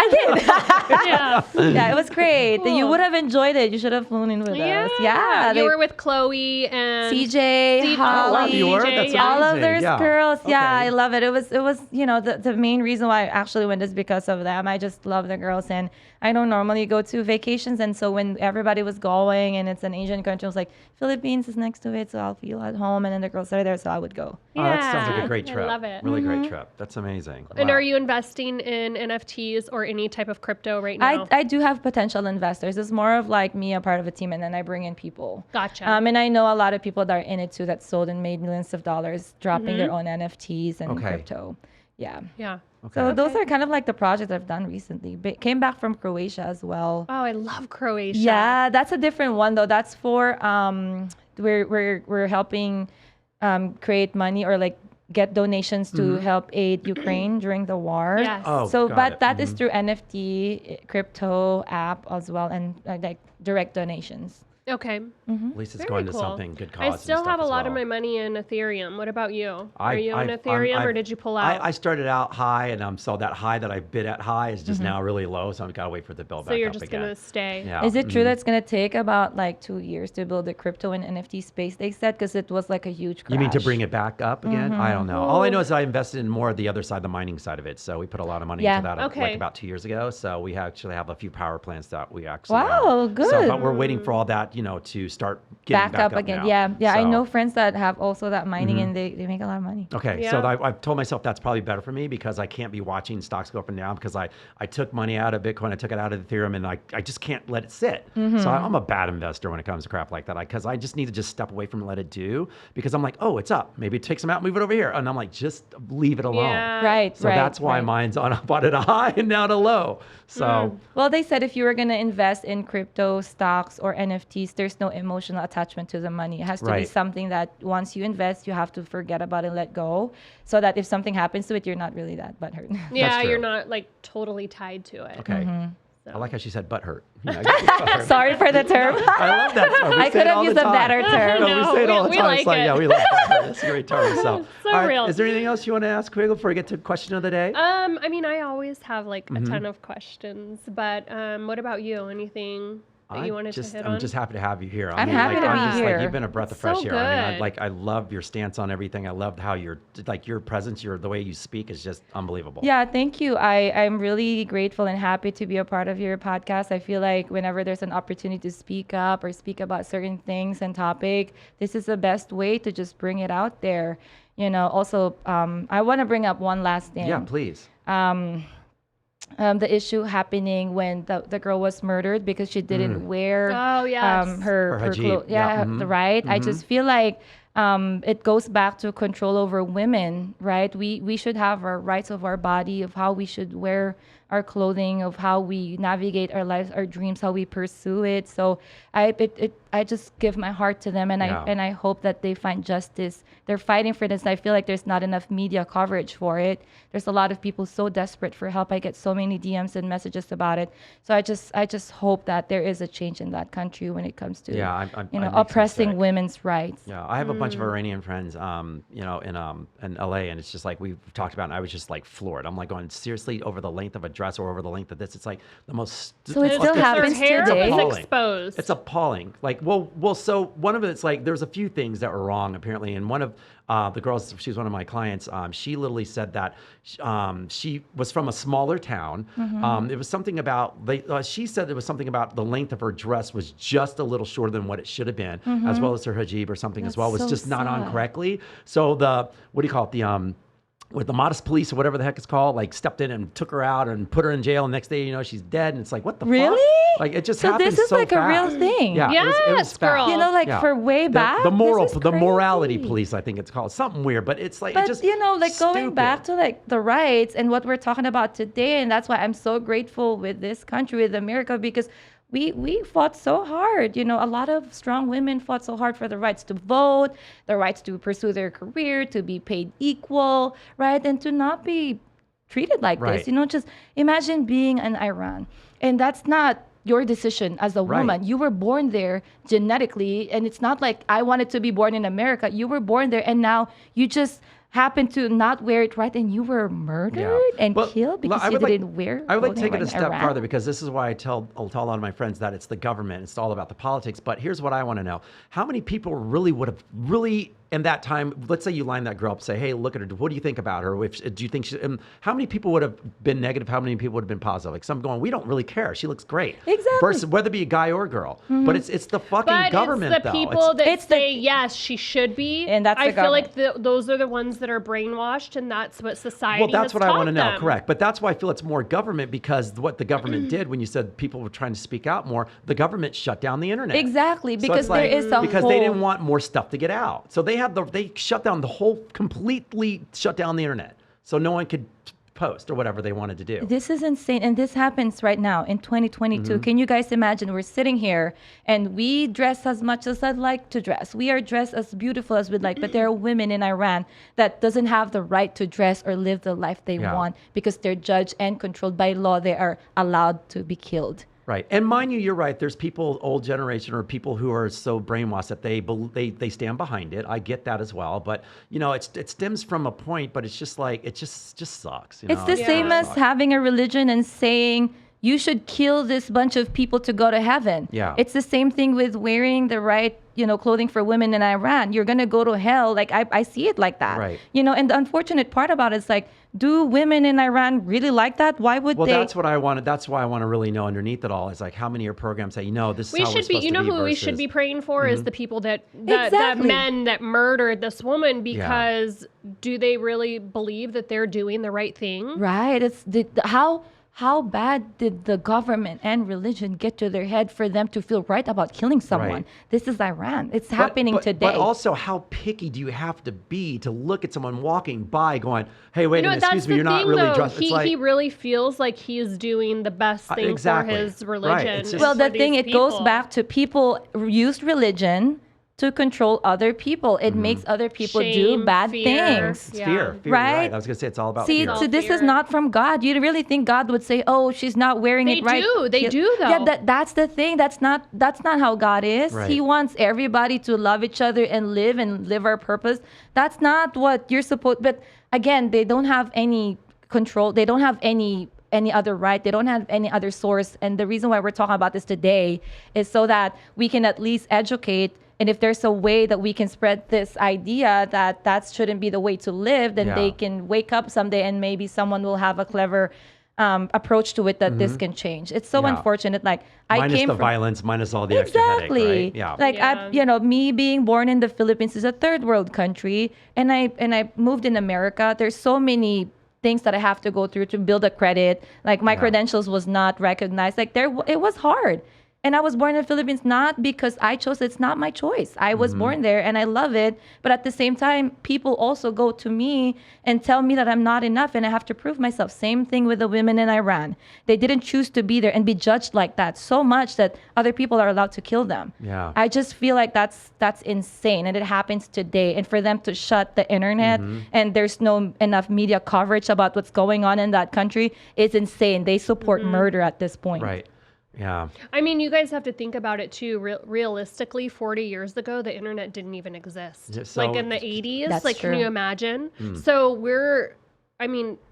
Yeah. Yeah, it was great. Cool. You would have enjoyed it. You should have flown in with us. Yeah, You were with Chloe and CJ, C- Holly, Oh, you were? CJ, That's yeah. all of amazing. those Yeah. girls. Yeah, Okay. I love it. It was the main reason why I actually went is because of them. I just love the girls, and I don't normally go to vacations, and so when everybody was going and it's an Asian country, I was like, Philippines is next to it, so I'll feel at home, and then the girls are there, so I would go. Oh, that sounds like a great I trip. love it. Really Mm-hmm. great trip. That's amazing. And Wow. are you investing in NFTs or any type of crypto right now? I do have potential investors. It's more of like me, a part of a team, and then I bring in people. Gotcha. And I know a lot of people that are in it too that sold and made millions of dollars dropping their own NFTs and Okay. crypto. Yeah. Yeah. Okay. So those are kind of like the projects I've done recently. Came back from Croatia as well. Oh, I love Croatia. Yeah, that's a different one though. That's for we're helping create money or like get donations to help aid Ukraine during the war. Yes. Oh, So, got but it. that is through NFT, crypto app as well, and like direct donations. Okay. At least it's Very going to cool. something good cause. I and still stuff have a as lot of well. my money in Ethereum. What about you? Are you in I've- Ethereum or I've- did you pull out? I started out high, and so that high that I bid at high is just now really low. So I've got to wait for it to build so back you're up just again. gonna stay. Yeah. Is it true that it's gonna take about like 2 years to build the crypto and NFT space? They said because it was like a huge crash. You mean to bring it back up again? I don't know. All I know is I invested in more of the other side, the mining side of it. So we put a lot of money Yeah. into that Okay. like about 2 years ago. So we actually have a few power plants that we actually Wow, own. So, good. but we're waiting for all that, to start getting back up again? now. Yeah. I So- know friends that have also that mining and they make a lot of money. Okay, so Yeah. I've told myself that's probably better for me because I can't be watching stocks go up and down because I took money out of Bitcoin, I took it out of Ethereum, and I just can't let it sit. So I'm a bad investor when it comes to crap like that because I just need to just step away from it and let it do because I'm like, oh, it's up. Maybe take some out, move it over here. And I'm like, just leave it alone. Yeah. Right. So that's why mine's on up at a high and now to low. So Well, they said if you were going to invest in crypto, stocks, or NFTs, there's no emotional attachment to the money. It has to be Right. something that once you invest, you have to forget about it and let go so that if something happens to it, you're not really that butthurt. Yeah, true. you're not like totally tied to it. okay. So. I like how she said butt hurt. You know, I get butt hurt. Sorry for the term. I love that term. We I say could it have all the used a time. better term. No, we No, say it all the we time. like It's like, it. yeah, we love that. It's a great term. So, So all right, real. Is there anything else you want to ask Quiggle before we get to question of the day? I mean, I always have like a ton of questions, but what about you? Anything that you wanted to hit on? I'm just happy to have you here. I'm happy to be I'm just here. Like, you've been a breath of So fresh air. I mean, good. I love your stance on everything. I love how your presence, the way you speak is just unbelievable. Yeah, thank you. I'm really grateful and happy to be a part of your podcast. I feel like whenever there's an opportunity to speak up or speak about certain things and topic, this is the best way to just bring it out there. Also, I want to bring up one last thing. Yeah, please. The issue happening when the girl was murdered because she didn't wear Oh, yes. her hijab. clothes. Yeah, The right. I just feel like it goes back to control over women, right? We should have our rights of our body, of how we should wear our clothing, of how we navigate our lives, our dreams, how we pursue it. So I just give my heart to them, and Yeah. I hope that they find justice. They're fighting for this. And I feel like there's not enough media coverage for it. There's a lot of people so desperate for help. I get so many DMs and messages about it. So I just hope that there is a change in that country when it comes to Yeah, it makes me oppressing sick. women's rights. Yeah, I have a bunch of Iranian friends, in LA, and it's just like we've talked about, and I was just like floored. I'm like going, seriously, over the length of a dress or over the length of this? It's like the most. So it it's- still it's- happens Their hair today? was appalling. exposed. It's appalling. Like, so one of it's like there's a few things that were wrong apparently, and one of the girls, she's one of my clients. She literally said that she was from a smaller town. It was something about she said it was something about the length of her dress was just a little shorter than what it should have been, as well as her hijab or something as well was so just not on sad. correctly. So what do you call it? With the modest police or whatever the heck it's called, like stepped in and took her out and put her in jail. And next day, she's dead. And it's like, what the Really? fuck? Like it just So happens this is so like a real fast. thing. Yeah, it was Yes, girl. fast. For way back. The moral, this is the morality crazy. police, I think it's called something weird, but it's like But it just going back to like the rights and what we're talking about today, and that's why I'm so grateful with this country, with America, because we fought so hard. A lot of strong women fought so hard for the rights to vote, the rights to pursue their career, to be paid equal, right, and to not be treated like this. Right. Just imagine being in Iran, and that's not your decision as a Right. woman. You were born there genetically, and it's not like I wanted to be born in America. You were born there, and now you just happen to not wear it right, and you were murdered and Well, killed because I you would like- didn't wear. I would like to clothing take it a right in step Iran. farther because this is why I'll tell a lot of my friends that it's the government. It's all about the politics. But here's what I want to know: how many people really would have in that time? Let's say you line that girl up, say, "Hey, look at her. What do you think about her? Do you think she?" How many people would have been negative? How many people would have been positive? Like some going, "We don't really care. She looks great." Exactly. Versus whether it be a guy or a girl. But it's the fucking but government it's the though. people that It's the- say yes, she should be, And that's I the feel like those are the ones that are brainwashed, and that's what society. Well, that's has what I want to taught know. them. Correct. But that's why I feel it's more government because what the government did when you said people were trying to speak out more, the government shut down the internet. Exactly, So because it's like- there is a because they didn't whole- want more stuff to get out. So they shut down the whole, completely shut down the internet. So no one could post or whatever they wanted to do. This is insane. And this happens right now in 2022. Can you guys imagine? We're sitting here and we dress as much as I'd like to dress. We are dressed as beautiful as we'd like. But there are women in Iran that doesn't have the right to dress or live the life they want because they're judged and controlled by law. They are allowed to be killed. Right. And mind you, you're right. There's people, old generation, or people who are so brainwashed that they stand behind it. I get that as well. But, it stems from a point, but it's just like, it just sucks. It's the same as having a religion and saying you should kill this bunch of people to go to heaven. Yeah. It's the same thing with wearing the right, clothing for women in Iran. You're going to go to hell. Like, I see it like that. Right. And the unfortunate part about it is like, do women in Iran really like that? Why would they? Well, that's what I wanted. That's why I want to really know underneath it all is like how many of your programs say, this is how we're supposed to be. Who we should be praying for is the people that men that murdered this woman, because do they really believe that they're doing the right thing? Right. It's how bad did the government and religion get to their head for them to feel right about killing someone? Right. This is Iran. It's happening today. But also, how picky do you have to be to look at someone walking by going, hey, wait a minute, excuse me, you're not really dressed. He really feels like he's doing the best thing for his religion. Right. Just, well, the thing, it goes back to people used religion to control other people. It makes other people do bad things. It's fear, right? I was going to say it's all about fear. See, this is not from God. You really think God would say, "Oh, she's not wearing it right." They do though. Yeah, that's the thing. That's not how God is. Right. He wants everybody to love each other and live our purpose. That's not what you're supposed. But again, they don't have any control. They don't have any other right. They don't have any other source. And the reason why we're talking about this today is so that we can at least educate. And if there's a way that we can spread this idea that shouldn't be the way to live, then they can wake up someday and maybe someone will have a clever approach to it that this can change. It's so unfortunate. Like minus the violence, minus all the extra headache, right? Yeah. Like me being born in the Philippines is a third world country, and I moved in America. There's so many things that I have to go through to build a credit. Like my credentials was not recognized. Like it was hard. And I was born in the Philippines not because I chose it. It's not my choice. I was born there and I love it. But at the same time, people also go to me and tell me that I'm not enough and I have to prove myself. Same thing with the women in Iran. They didn't choose to be there and be judged like that so much that other people are allowed to kill them. Yeah. I just feel like that's insane. And it happens today. And for them to shut the internet and there's no enough media coverage about what's going on in that country, it's insane. They support murder at this point. Right. Yeah. I mean, you guys have to think about it too. Realistically, 40 years ago, the internet didn't even exist. Yeah, so like in the 80s, That's like true. can you imagine? So we're,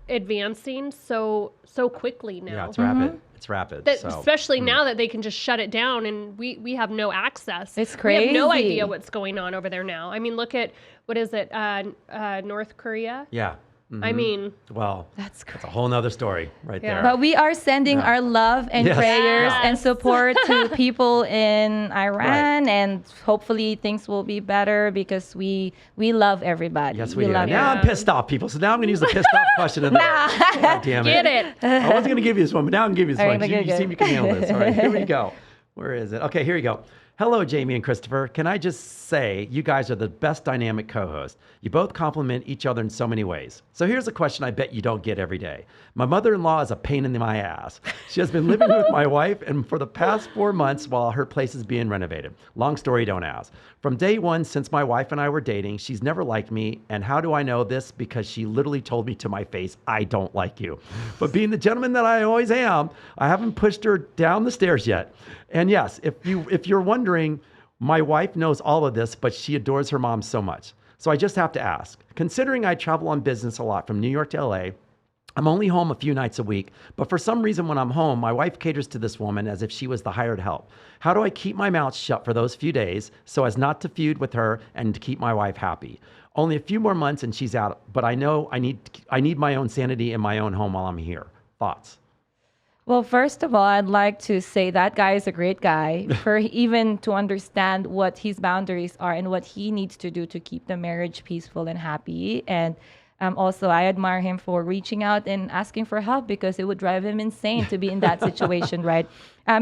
advancing so quickly now. Yeah, it's rapid. It's rapid. Especially now that they can just shut it down and we have no access. It's We have no crazy. idea what's going on over there now. I mean, look at, what is it, North Korea? Yeah. I mean, well, That's a whole nother story right there. But we are sending our love and prayers and support to people in Iran, and hopefully things will be better because we love everybody. Yes, we do. love Now I'm pissed off, people. So now I'm going to use the pissed off question in there. God damn it. get it. I wasn't going to give you this one, but now I'm going to give you this All one. right, You okay, seem you can handle this. All right, here we go. Where is it? Okay, here you go. Hello, Jamie and Christopher. Can I just say you guys are the best dynamic co-hosts. You both complement each other in so many ways. So here's a question I bet you don't get every day. My mother-in-law is a pain in my ass. She has been living with my wife and for the past 4 months while her place is being renovated. Long story, don't ask. From day one, since my wife and I were dating, she's never liked me. And how do I know this? Because she literally told me to my face, I don't like you. But being the gentleman that I always am, I haven't pushed her down the stairs yet. And yes, if you're wondering, my wife knows all of this, but she adores her mom so much. So I just have to ask, considering I travel on business a lot from New York to LA, I'm only home a few nights a week, but for some reason when I'm home, my wife caters to this woman as if she was the hired help. How do I keep my mouth shut for those few days so as not to feud with her and to keep my wife happy? Only a few more months and she's out, but I know I need my own sanity in my own home while I'm here. Thoughts? Well, first of all, I'd like to say that guy is a great guy for even to understand what his boundaries are and what he needs to do to keep the marriage peaceful and happy. And also, I admire him for reaching out and asking for help because it would drive him insane to be in that situation, right?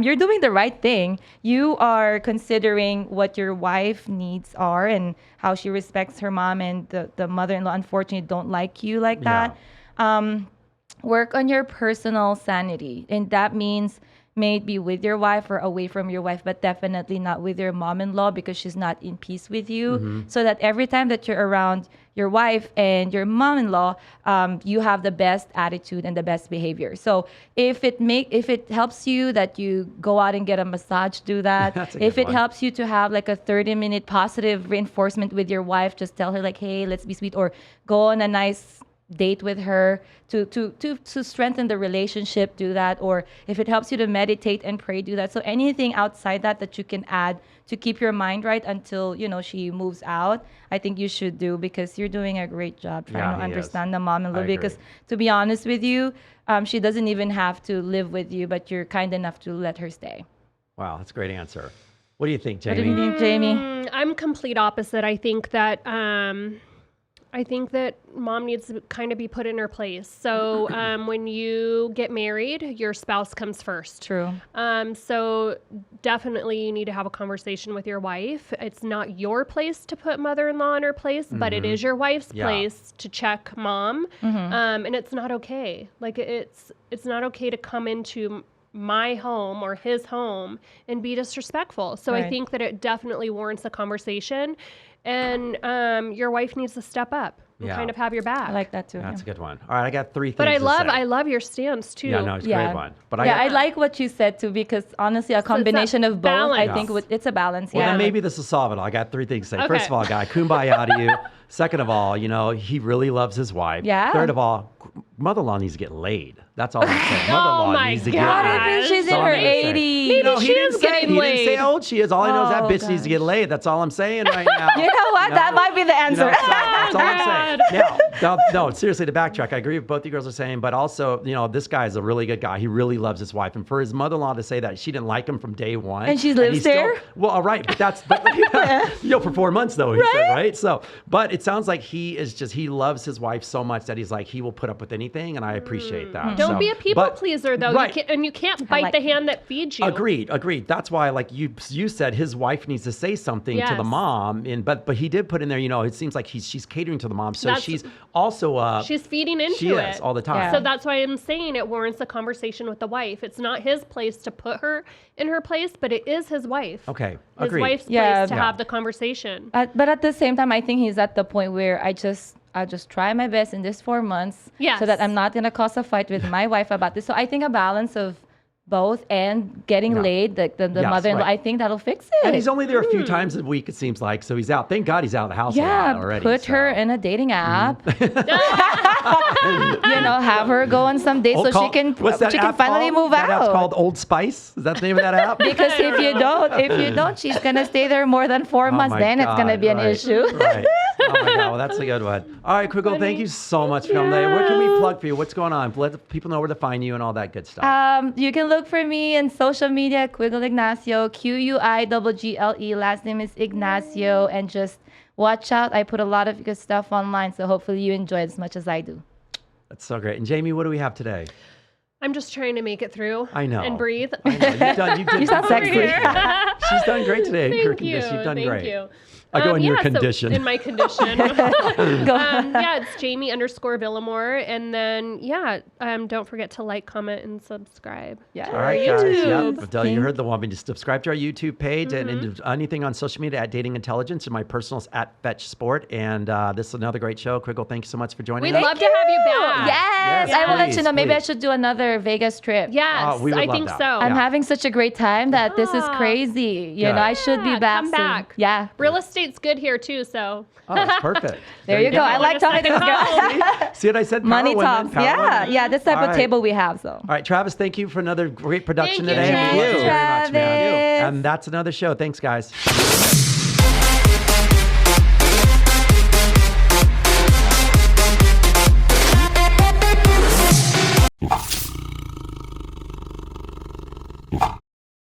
You're doing the right thing. You are considering what your wife needs are and how she respects her mom, and the mother-in-law, unfortunately, don't like you like that. work on your personal sanity. And that means maybe with your wife or away from your wife, but definitely not with your mom-in-law because she's not in peace with you. So that every time that you're around your wife and your mom-in-law, you have the best attitude and the best behavior. So if it helps you that you go out and get a massage, do that. That's a If good it one. helps you to have like a 30-minute positive reinforcement with your wife, just tell her like, hey, let's be sweet, or go on a nice date with her to strengthen the relationship, do that. Or if it helps you to meditate and pray, do that. So anything outside that you can add to keep your mind right until she moves out, I think you should do, because you're doing a great job trying Yeah, to he understand is. the mom-in-law. I agree. Because to be honest with you, she doesn't even have to live with you, but you're kind enough to let her stay. Wow, that's a great answer. What do you think, What do Jamie? you think, Jamie? I'm complete opposite. I think that mom needs to kind of be put in her place. So when you get married, your spouse comes first. True. So definitely you need to have a conversation with your wife. It's not your place to put mother-in-law in her place, but it is your wife's Yeah. place to check mom. And it's not okay. Like it's not okay to come into my home or his home and be disrespectful. So I Right. think that it definitely warrants a conversation, and your wife needs to step up and Yeah. kind of have your back. I like that too. That's yeah. a good one. All right, I got 3 things but I to love say. your stance too. Yeah, no, it's a great one. But I got, like what you said too, because honestly, a combination of both, I balance. think it's a balance. well, Yeah. then maybe this will solve it all. I got 3 things to say. Okay. First of all, guy, kumbaya to you. Second of all, he really loves his wife. Yeah. Third of all, mother-in-law needs to get laid. That's all I'm saying. Mother-in-law my needs to God. get What laid. if she's That's in all her I'm gonna say. 80s? Maybe No, she he is didn't say. getting He didn't say laid. how old she is. All I know is that Oh, bitch needs to get gosh. laid. That's all I'm saying right now. You know what? That might be the answer. That's all I'm saying. Now, no, seriously, to backtrack, I agree with both you girls are saying, but also, this guy is a really good guy. He really loves his wife. And for his mother-in-law to say that she didn't like him from day one. And she lives he's still- there? Well, all right, but for 4 months though, he said, right? So, but it sounds like he loves his wife so much that he's like, he will put up with anything. And I appreciate that. Don't So, be a people but- pleaser though. Right. You can't bite like the hand that feeds you. Agreed. That's why, like you said, his wife needs to say something to the Yes. mom. But he did put in there, it seems like she's catering to the mom. So That's- she's also She's feeding into she it is all the time. Yeah. So that's why I'm saying it warrants a conversation with the wife. It's not his place to put her in her place, but it is his wife. Okay, His agreed. wife's Yeah. place to Yeah. have the conversation. But at the same time, I think he's at the point where I'll just try my best in this 4 months, Yes. so that I'm not gonna cause a fight with my wife about this. So I think a balance of both and getting Yeah. laid, the Yes, mother-in-law, right. I think that'll fix it. And he's only there a few times a week, it seems like. So he's out. Thank God he's out of the house a yeah, lot already. put so. her in a dating app. Have her go on some dates so she can What's that she can app finally called? move That app's out. called Old Spice. Is that the name of that app? Because if you don't, she's gonna stay there more than 4 Oh months. my Then it's gonna God, be an right, issue. Right. Oh my God. Well, that's a good one. All right, Quiggle, thank you so much for coming today. What can we plug for you? What's going on? Let the people know where to find you and all that good stuff. You can look for me in social media, Quiggle Ignacio, Quiggle. Last name is Ignacio, and just watch out. I put a lot of good stuff online, so hopefully you enjoy it as much as I do. That's so great. And Jamie, what do we have today? I'm just trying to make it through. I know. And breathe. I know. You sound sexy. She's done great today. in her Thank you. condition. You've done Thank great. you. I go in your so condition. in my condition. Go. It's Jamie_Villamore. And then, don't forget to like, comment, and subscribe. Yeah. All right, guys. YouTube. Yep. You heard the woman. Just subscribe to our YouTube page and anything on social media at Dating Intelligence, and my personals at Fetch Sport. And this is another great show. Quiggle, thank you so much for joining We'd us. love to have you back. Yes, Yes, I will let please, you know. Maybe I please. should do another Vegas trip. Yes, we would I love think that. so. I'm Yeah. having such a great time that this is crazy. You Good. know, I should be back Come soon. back. Yeah. Real estate's good here too, so. Oh, that's perfect. There you go. I like talking to this girl. See what I said? Power Money women, talks. power Yeah. women. Yeah. This type All of right. table we have. So. All right, Travis, thank you for another great production Thank you, today. We love you very much, man. Travis. And that's another show. Thanks, guys.